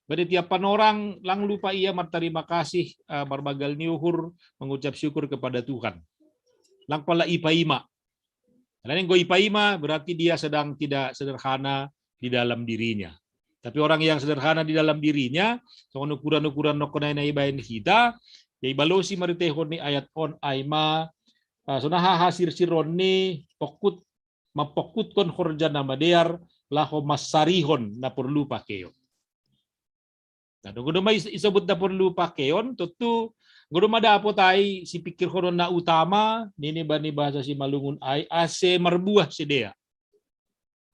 bade tiapan orang lang lupa ia berterima kasih berbagal niuhur mengucap syukur kepada Tuhan. Lang pala ipaima. Karena yang go ipaima berarti dia sedang tidak sederhana di dalam dirinya. Tapi orang yang sederhana di dalam dirinya, so ukuran-ukuran nokonay na ibayin kita, ya ibalosi maritehon ni ayat on ayma, so nahahasir siron ni pokut mapokut kon khorja na madear laho masarihon na perlu pakeyon. Nah, gusto may isabot na perlu pakeyon, tutu gusto madapo tay si pikir konon na utama, nini ba ni bahasa si malungun ay ase marbuah si dea.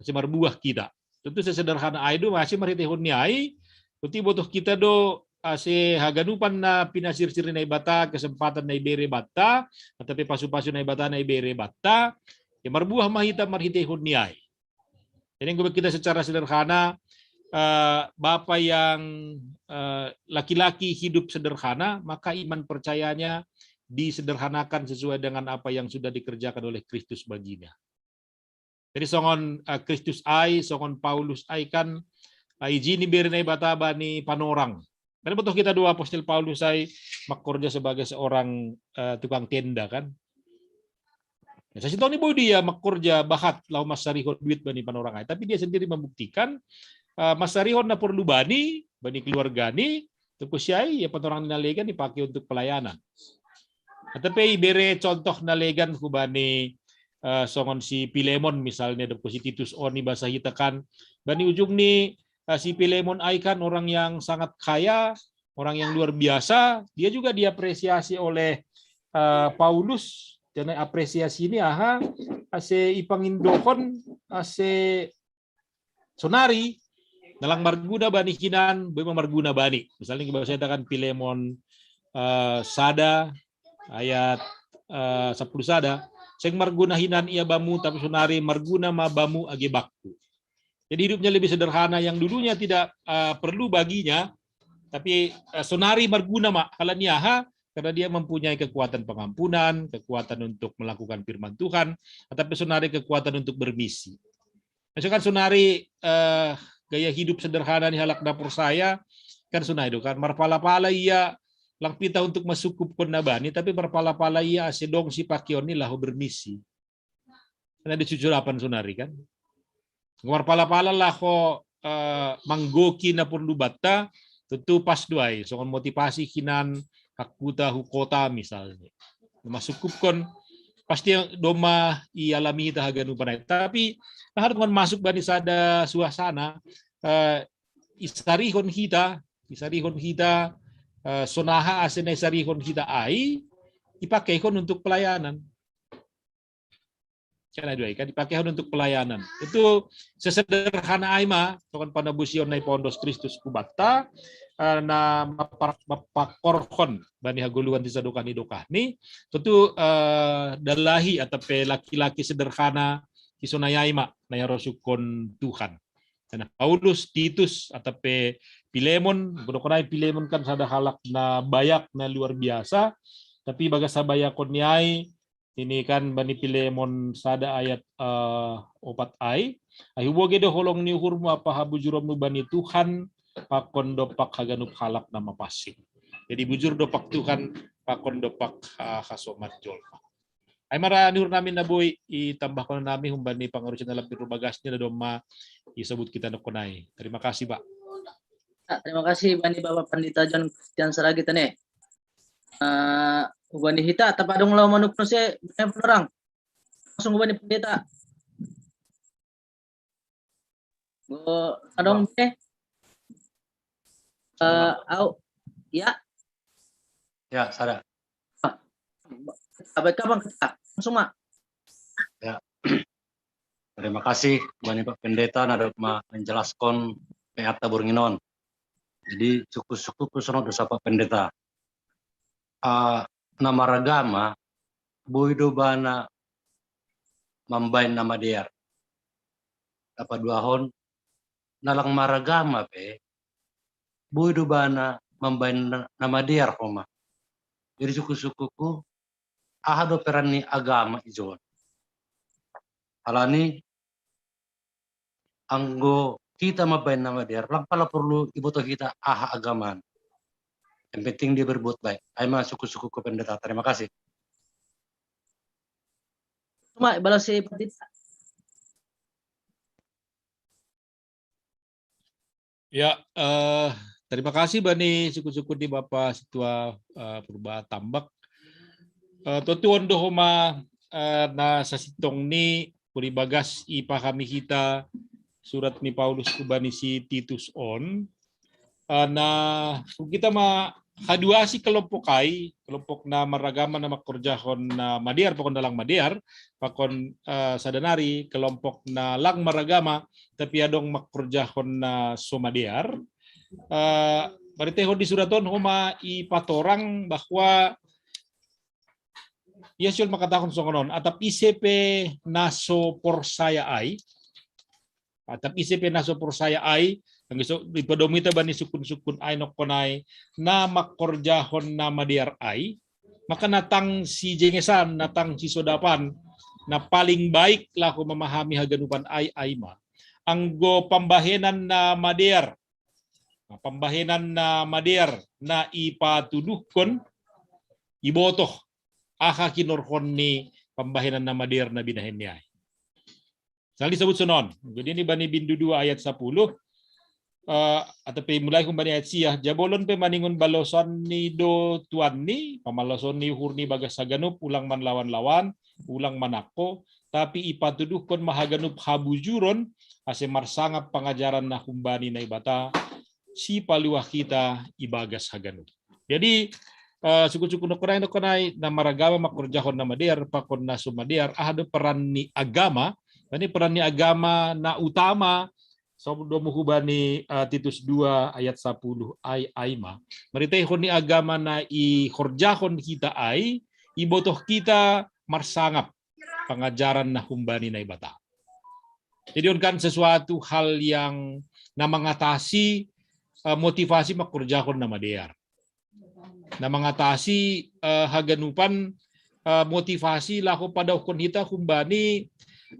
Ase marbuah kita. Tentu sesederhana ay do masih maritehon ni ay, tuti butuh kita do ase haganupan na pinasir-sir na ibata, kesempatan na ibere bata, tapi pasu-pasu na ibata na ibere bata, ya marbuah mahita maritehon ni ay. Jadi kita secara sederhana, Bapak yang laki-laki hidup sederhana, maka iman percayanya disederhanakan sesuai dengan apa yang sudah dikerjakan oleh Kristus baginya. Jadi songon Kristus ay, songon Paulus ay kan izini bernai bataba ni panorang. Karena betul kita dua apostol Paulus ay makorja sebagai seorang tukang tenda kan. Ya, saya tahu ni boy dia makorja bahat lau masarihon duit bani panorang ay, tapi dia sendiri membuktikan masarihon na perlu bani keluarga ni, terus siya ya panorang nalegan dipakai untuk pelayanan. Tapi bere contoh nalegan kubani songon si Pilemon misalnya depo si Titus oni bahasa kita kan bani ujung ni si Pilemon ay kan orang yang sangat kaya, orang yang luar biasa, dia juga diapresiasi oleh Paulus dan apresiasi ini ase ipangindohon ase sonari dalang marguna bani kinan bema marguna bani misalnya bahasa kita kan Pilemon sada ayat 10 sada sing marguna hinan ia bamu tapi sunari marguna ma bamu age bakku. Jadi hidupnya lebih sederhana yang dulunya tidak perlu baginya, tapi sunari marguna ma kalaniaha karena dia mempunyai kekuatan pengampunan, kekuatan untuk melakukan firman Tuhan, tapi sunari kekuatan untuk bermisi. Misalkan sunari gaya hidup sederhana di halak dapur saya kan sunai itu kan marpala-pala ia lang pita untuk masukup kon nabani tapi berpala-pala ia asedong si pakion ni lahu bermisi. Karena dicucurapan sunari kan. Berpala-pala lahu manggoki na perlu bata tentu pas duai soal motivasi kinan hakuta hukota misalnya. Masukup kon pasti yang doma ialami hita haganupan. Tapi harus masuk bani sada suasana isarihon kita sonaha asena isarihon kita ai ipakaikan untuk pelayanan. Karena dua kan dipakai untuk pelayanan. Itu sesederhana aima tokan panabusion nai pondos Kristus kubata na mapakorkon bani haguluan di sadukan idokahni tentu dalahi atau laki-laki sederhana kisonaya na yarosukon Tuhan. Karena Paulus, Titus atau Pilemon, godokonai Pilemon kan sada halak na bayak na luar biasa, tapi bagasa bayakon niai ini kan bani Pilemon sada ayat 4 ay ahuboge do holong ni hurmu apa habujurom nu bani Tuhan pakon dopak haganup halak nama pasing. Jadi bujur dopak Tuhan pakon dopak hasomat jolfa. Ay mara niur namin na boy itambah ko na namin humbani pangarusin na labir bagasnya na doma isabut kita na kunay. Terima kasih, Pak. Terima kasih bani Bapak Pandita John Christian Saragita nih. Ubani hita tapadong law manuk no se penerang. Langsung ubani pendeta. Go adong teh. Au ya. Ya, sada. Apa kapan kita? Langsung mak. Ya. Terima kasih bani Pak Pendeta nada menjelaskan peata Burginon. Jadi suku-suku kusono dosa Pak Pendeta. Nama ragama boido bana mambain nama dia. Dapat 2 hon nalang maragama pe boido bana mambain nama dia Roma. Jadi suku-sukuku ahado perani agama izon. Alani anggo kita mabain nama dia lang pala perlu iboto kita agaman. Yang penting dia berbuat baik. Aima suku-suku ke pendeta. Terima kasih. Cuma balas si pendeta. Ya, terima kasih bani suku-suku di Bapak Situa Purba Tambak. Tutu ondo homa na sasitong ni puri bagas ipahami kita surat ni Paulus kubani si Titus on. Na kita haduasi kelompok na maragama na makurjahon na madiar pakon dalang madiar pakon sadanari kelompok na lang maragama tapi adong makurjahon na somadiar bariteho di suraton homa ipatorang bahwa Yesus makatahon songonon atap ICP naso porsaya ay atap ICP naso porsaya ay ang iso ipadomita bani sukun-sukun ay nokonay na makorjahon na madiar ay maka natang si jengesan natang si sodapan na paling baik lah ko memahami haganupan ay ma anggo pambahenan na madiar na ipatuduhkon ibotoh aha kinorhon ni pambahenan na madiar na binahen niya. Sali sabut sunon. Jadi ini bani bindu 2 ayat 10 atau mulai kung bani ayat siya jabolon pe maningon balosan ni do tuan ni pamaloson ni hurni bagas haganup ulang man lawan-lawan ulang manako tapi ipatuduhkon mahaganup habujuron ase marsangap pangajaran na humbani na ibata si paluah kita ibagas haganup. Jadi suku-suku nokonay na maragama makurjahon na madiar pakon na sumadiar ahado peran ni agama. Ini peran ni agama na utama Sodo muhubani Titus 2 ayat 10 ay ayma. Maritehon ni agama na ihorjahon kita ay ibotoh kita marsangap pengajaran na humbani na ibata. Jadi kan sesuatu hal yang na mengatasi motivasi makurjahon na madiar. Na mengatasi haganupan motivasi lako pada ukon kita humbani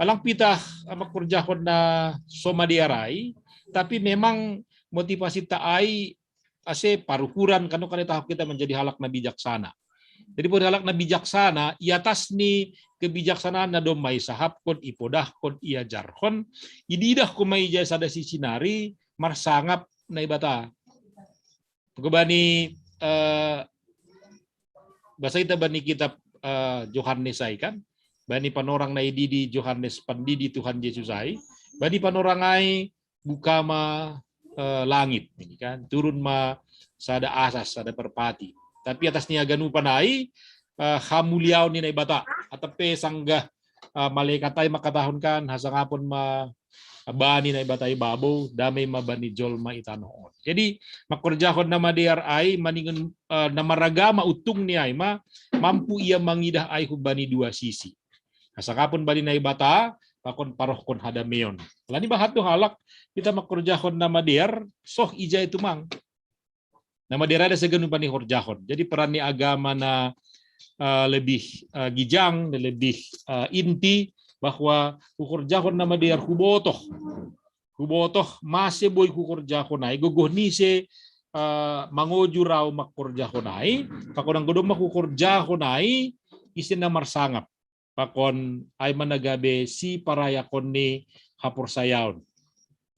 alang pitah makurjahon na somadiarai tapi memang motivasi taai ase parukuran kanu kanita kita menjadi halak na bijaksana. Jadi pada halak na bijaksana iatas ni kebijaksanaan na domai sahapkon ipodahkon iajarkon ididah kumai jasa sada sisinari marsangap na ibata. Pagabani bahasa kita bani kitab Yohanes ay kan bani panorang na ididi Johannes pandidi Tuhan Yesus ai, bani panorang ai buka ma langit ini kan, turun ma sada asas, sada perpati. Tapi atas niaga nu panai hamuliau ni na ibata atape sanggah malaikat ay makatahon kan hasangapon ma bani na ibatay babo damay mabani jolma itanoon. Jadi makurjahon na madiar ay maningon na maragama utong ni ay mampu ia mangidah ay hubani dua sisi. Hasangapon bani na ibata pakon parohkon hadameon. Lani bahat to halak kita makurjahon na madiar soh ija itu mang. Na madiar ada seganu bani horjahon. Jadi peran ni agama na lebih gijang, lebih inti bahwa kukurjahon nama dia hubotoh masih boy kukurjahonai gogoh ni se mangoju raw makurjahonai pakon ang godom makukurjahonai isin na marsangap pakon ay managabe si parayakon ni hapor sayaon.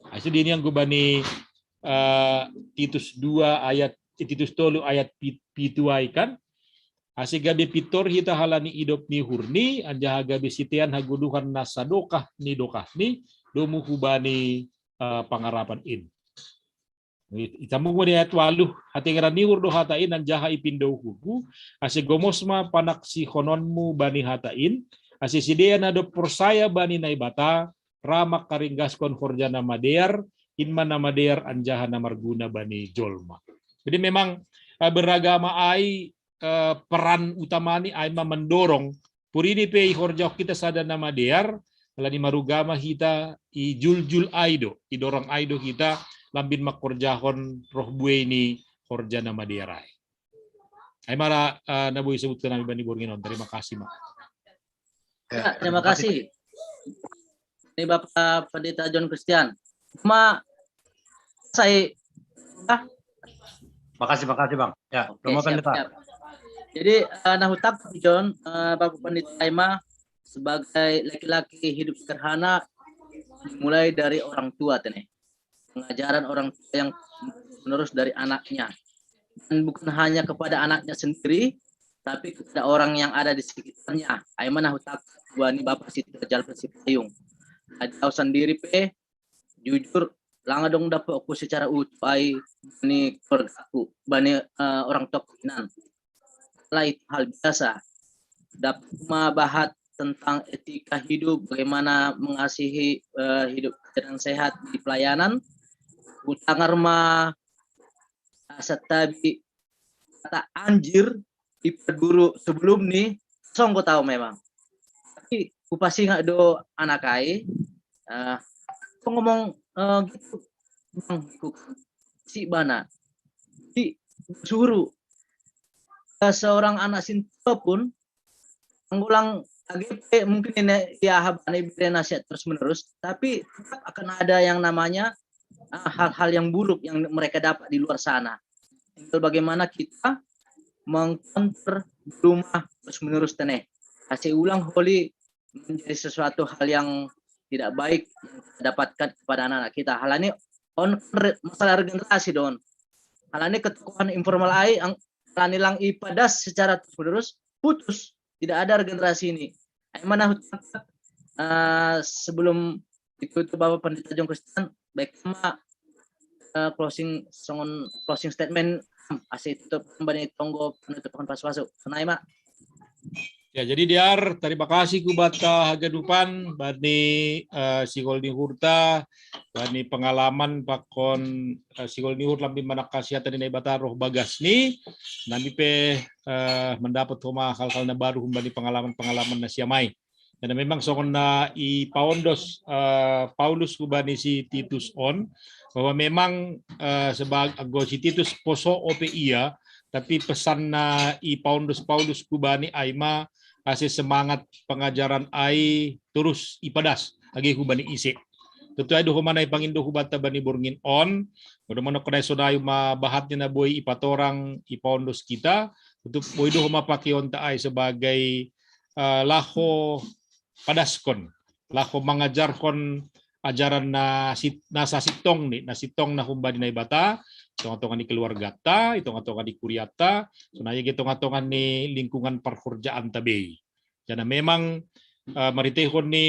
Aso din yang gubani Titus 3 ayat 7 kan. Asi gabi pitor hita halani idop ni hurni anja gabi sitian haguduhan nasadokah ni dokah ni domu hubani pangarapan in. Itambung mo di ayat 8 hatingaran ni hurdo hatain anja ipindo hugu asi gomosma panak si hononmu bani hatain asi sidia na do persaya bani naibata ramak karinggas kon horjana madear inma namadear anjaha namarguna bani jolma. Jadi memang beragama ai peran utama ni ay mendorong purini pe horjok kita sada nama dear lani marugama kita i jul aido idorong aido kita lambin makorjahon roh bue ini horja nama dear ay mara nabu sebutkan nami bani Bornginon. Terima kasih mak. Ya, terima kasih. Ini Bapak Pendeta John Christian. Makasih Bang. Ya, Romo Pendeta. Jadi nahutak John, Bapak Pendeta Aima sebagai laki-laki hidup sederhana mulai dari orang tua teneh. Pengajaran orang tua yang menerus dari anaknya. Dan bukan hanya kepada anaknya sendiri, tapi kepada orang yang ada di sekitarnya. Aima nahutak buani Bapak Siti Rajal Persipayung. Ada sendiri pe jujur langga dong dapat aku secara utuh ini keluargaku bani orang tua kinan. Itu hal biasa. Dapat membahas tentang etika hidup, bagaimana mengasihi hidup yang sehat di pelayanan. Utangar ma setabi kata anjir di guru sebelum nih, songko tahu memang. Tapi upasi nggak do anak ai, ngomong gitu, bang, si bana, si suruh seorang anak sinta pun mengulang AGP mungkin ini ya habane nasihat terus menerus, tapi tetap akan ada yang namanya hal-hal yang buruk yang mereka dapat di luar sana. Itu bagaimana kita mengkonter rumah terus menerus teneh. Kasih ulang holi menjadi sesuatu hal yang tidak baik yang kita dapatkan kepada anak-anak kita. Hal ini masalah regenerasi don. Hal ini ketokohan informal ai lang ipadas secara terus putus, tidak ada regenerasi ini. Mana sebelum itu Bapak Pendeta John Christian baik sama closing statement asih tutup kembali tonggo penutupan pas-pasu. Senai mak. Ya, jadi diar terima kasih kubata hagadupan bani sigol ni hurta bani pengalaman pakon sigol ni hurt lambi manak kasihatan ni bata roh bagas ni nanti pe mendapat homa hal-hal na baru bani pengalaman na siamai. Dan memang songon na i Paulus kubani si Titus on bahwa memang sebagai si Titus poso ope iya tapi pesan na i Paulus kubani aima kasih semangat pengajaran ai terus ipadas agi hubani isi. Tentu ada humanay pangindo hubata bani Borngin on. Udah mana kedai sodayu ma bahatnya na boy ipatorang ipaondos kita. Untuk boy do huma pakion ta ai sebagai laho padaskon, laho mengajarkon ajaran nasa sitong na humbani na ibata. Hitung-hitungan di keluarga ta, hitung-hitungan di kuriata, sunaya hitung-hitungan ni lingkungan perkerjaan tabi. Jadi memang maritehon ni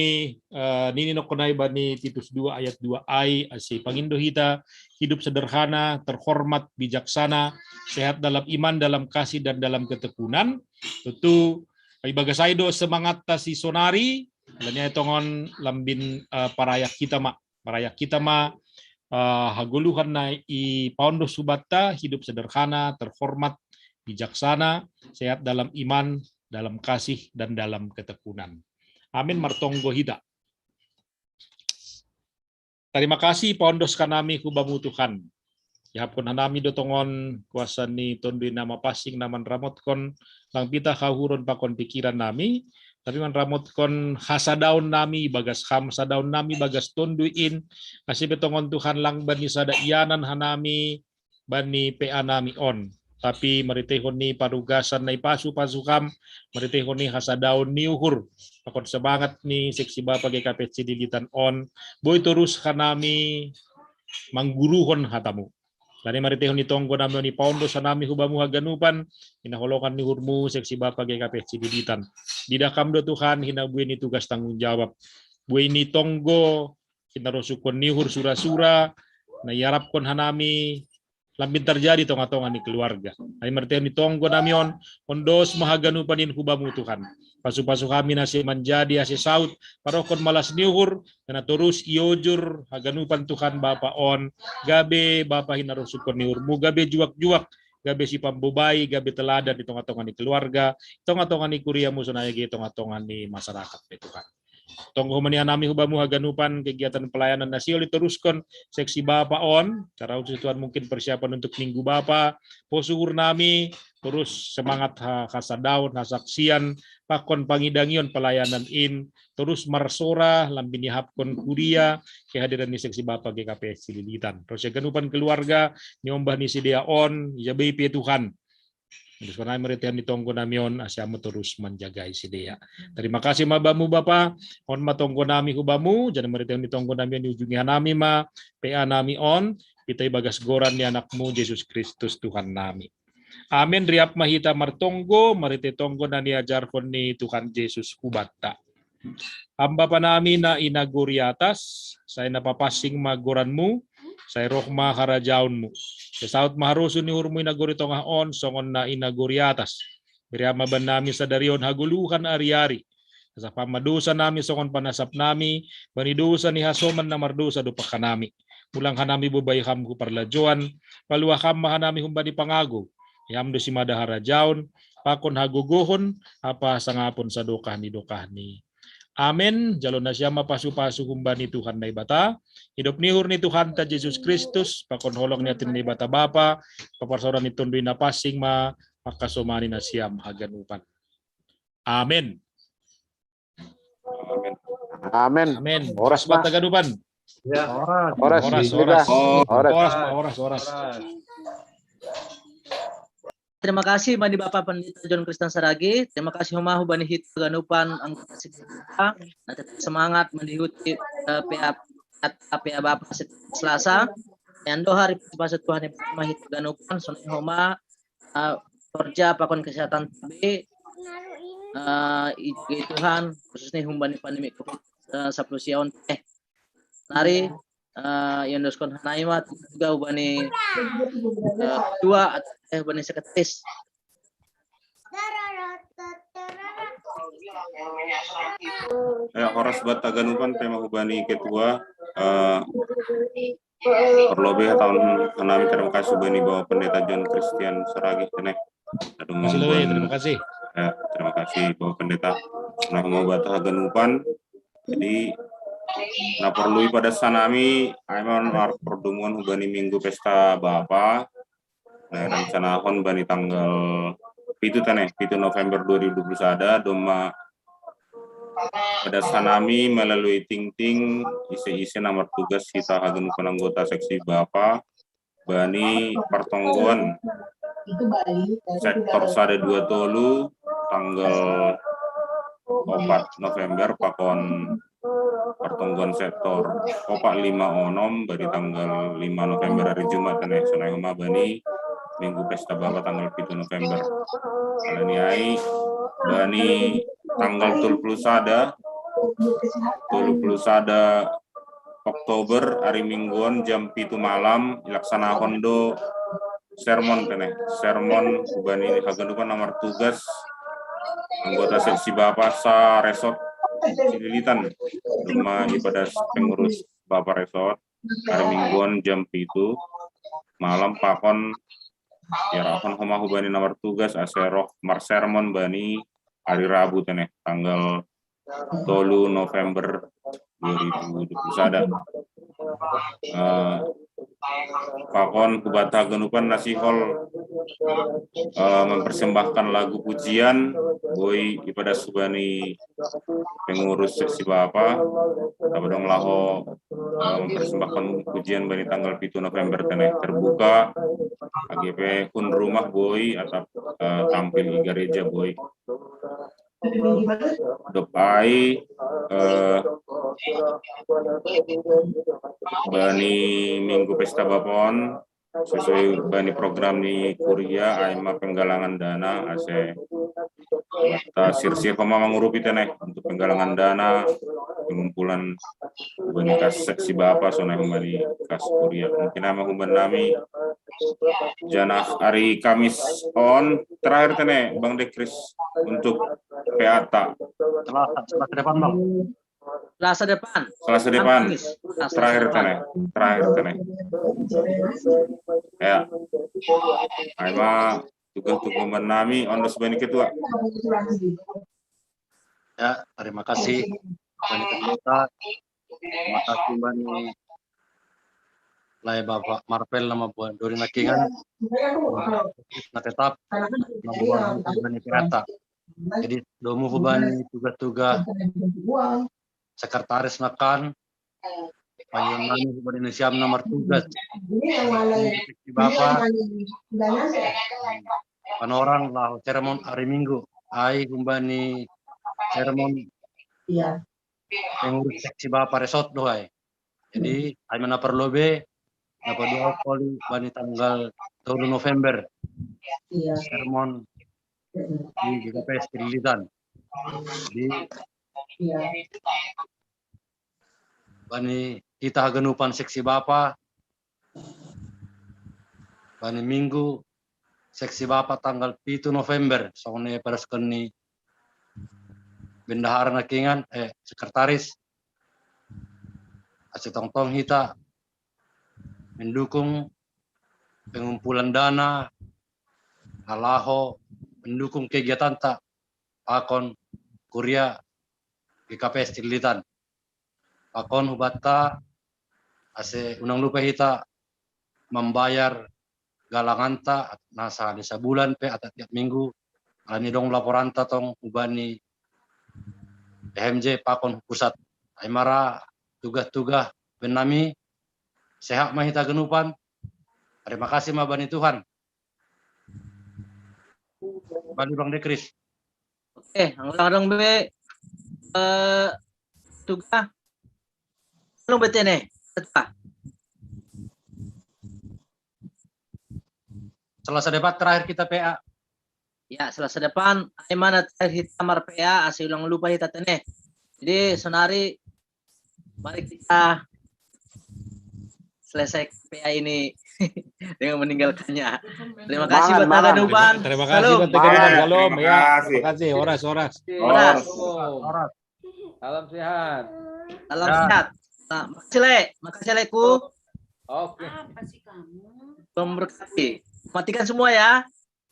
nini no konai bani Titus 2 ayat 2 ai asi pangindo hita hidup sederhana, terhormat, bijaksana, sehat dalam iman, dalam kasih dan dalam ketekunan. Tentu ay bagasaido semangat ta si sonari lanya tongon lambin parayak kita ma haguluhan na i paundo subata hidup sederhana, terhormat, bijaksana, sehat dalam iman, dalam kasih dan dalam ketekunan. Amin martonggo hida. Terima kasih pondos kanami kubamu Tuhan. Yapon hanami dotongon kuasa ni tondui nama pasing naman ramotkon lang pita kahuron pakon pikiran nami. Tapi man ramotkon hasadaun nami bagas ham sadaun nami bagas tonduin. Kasih betongon Tuhan lang bani sada ianan hanami bani PA nami on. Tapi maritehon ni parugasan na ipasu-pasukam, maritehon ni hasadaon ni uhur. Pakon semangat ni seksi bapa GKP Dilitan on. Boy terus kanami mangguruhon hatamu. Dari maritehon ni tonggo nami ni paundo sa nami hubamu haganupan, hinaholokan ni hurmu seksi bapa GKP Dilitan. Didakam do Tuhan hinabuin ni tugas tanggung jawab. Buay ni tonggo hinarosukon ni hur sura-sura, na iarapkon hanami lambin terjadi tonga-tonga ni keluarga. Ay martehen ni tonggo namion ondos mahaganu panin hubamu Tuhan. Pasu-pasu kami nasi menjadi ase saut parokon malas niuhur karena terus iojur haganupan Tuhan Bapa on gabe Bapa hinarusukon niur mu gabe juak-juak gabe si pambubai gabe teladan di tonga-tonga ni keluarga tonga-tonga ni kuria musonaya ge tonga-tonga ni masyarakat be Tuhan. Tonggo mania nami hubamu haganupan kegiatan pelayanan nasio diteruskan seksi Bapa on cara utus Tuhan mungkin persiapan untuk minggu Bapa posuhur nami terus semangat hasadaun hasaksian pakon pangidangion pelayanan in terus marsora lambini hapkon kuria kehadiran ni seksi Bapa GKP Sililitan terus haganupan keluarga ni ombah ni sidea on jabai pe Tuhan. Terus karena mereka ditonggo namion asyamu terus menjaga sidea. Terima kasih mabamu Bapa. On matonggo nami hubamu jangan mereka ditonggo namion di ujungnya nami ma PA nami on kita ibagas goran ni anakmu Yesus Kristus Tuhan nami. Amin riap mahita martonggo marite tonggo na niajarkon ni Tuhan Yesus kubata. Hamba pa nami na inaguri atas saya napapasing magoranmu saya rohma harajaunmu. Sesaut maharusun ni hurmu inaguri tongah on songon na inaguri atas. Beriama ban nami sadarion haguluhan ari-ari. Sa pamadusa nami songon panasap nami, banidusa ni hasoman na mardusa dupakan nami. Mulang hanami bubay hamku parlajuan, paluwa ham hanami humbani pangago. Yamdo si madahara jaun, pakon haguguhon, apa sangapon sa dokah ni. Amin. Jalon na siya mapasu-pasu humbani Tuhan na ibata. Hidup nihur ni Tuhan ta Yesus Kristus, pakon holong ni atin ni ibata Bapa, paparsoran ni tunduy na pasing makasumani na siyam haganupan. Amin. Amin. Amin. Oras Bat haganupan. Ya. Oras. Terima kasih Bani Bapak Pendeta John Kristen Saragi. Terima kasih Humahu Bani Hit Ganupan anggota kita. Semangat mengikuti PA Bapak Selasa. Yang hari pasat Tuhan Hit Ganupan Sonai Homa kerja pakon kesehatan TB Tuhan khususnya Humbani pandemi COVID-19 siaon nari Yondoskon Hanaima juga Ubani dua Ubani sekretaris. Horas bat taganupan tema Ubani ketua perlobe tahun hanami terima kasih Ubani bawa pendeta John Christian Saragi tenek. Terima kasih. Ya, terima kasih bawa pendeta. Nah mau bata haganupan jadi nah perlu pada sanami aiman pertemuan Ubani minggu pesta Bapa rencana hon bani tanggal itu taneh 7 November 2021 ada doma pada sanami melalui ting-ting isi nomor tugas kita hagenupan anggota seksi Bapa bani pertonggoan sektor Sada 2 Tolu tanggal 4 November pakon pertonggoan sektor Opak 5 Onom bari tanggal 5 November hari Jumat taneh sunai Homa bani minggu pesta Bapa tanggal 7 November alani ai bani tanggal 30 sada 30 Oktober hari Mingguan jam 7 malam ilaksana hondo sermon teneh. Sermon Hubani Hagenupan nomor tugas anggota seksi Bapak sa resort Cililitan rumah ibadah pengurus Bapak resort hari Mingguan jam 7 malam pakon Yarakon Homa Hubani nomor tugas aseroh marsermon bani hari Rabu teneh tanggal 3 November 2021. Pakon Kubata Genupan Nasihol mempersembahkan lagu pujian boy ibadah subani pengurus seksi Bapak tabadong laho mempersembahkan pujian bani tanggal 7 November teneh terbuka AGP pun rumah boy atau tampil di gereja boy dopai bani Minggu Pesta Bapon sesuai bani program di Kuria aima penggalangan dana ase ta sir-sir pama mangurupi teneh untuk penggalangan dana pengumpulan bani kas seksi Bapak sonai bani kas Kuria mungkin nama humban nami janah hari Kamis on terakhir teneh Bang Dekris untuk PATA Selasa depan Bang. Selasa depan terakhir teneh ya aima tugas nami on sebanyak ketua Ya, terima kasih Bani Pendeta. Terima kasih Bani Lai Bapak Marvel nama buat Dori Nakingan. Nah, tetap membuat Bani Pirata. Jadi domu Bani tugas-tugas sekretaris nakan Payunani Bani Indonesia nomor tugas Bapak panorang lah sermon hari Minggu ai Bani sermon pengurus seksi Bapak resort doai. Jadi ai mana perlu be apa dua kali Bani tanggal 3 November sermon di GKPS Cililitan. Jadi Bani kita genupan seksi Bapak Bani Minggu seksi Bapak tanggal 7 November soalnya pada sekeni bendahara nakingan sekretaris Aceh Tongtong kita mendukung pengumpulan dana alaho mendukung kegiatan tak pakon Kuria GKPS Cililitan pakon hubata ase unang lupa kita membayar galangan ta nasa desa bulan pe atau tiap minggu ani dong laporan ta tong ubani HMJ pakon pusat aimara tugas-tugas benami sehat mahita genupan. Terima kasih Bani Tuhan. Bani Bang Dekris. Oke, ang be tugas ano betene? Selasa debat terakhir kita PA. Ya, Selasa depan mana kita mar PA asal ulang lupa kita teneh. Jadi sonari mari kita selesai PA ini dengan meninggalkannya. Terima kasih buat Taganupan. Terima kasih buat Taganupan. Salam ya. Terima kasih. Oras. Salam sehat. Salam sehat. Nah, makasih Le ku. Oke. Memberkati. Matikan semua ya.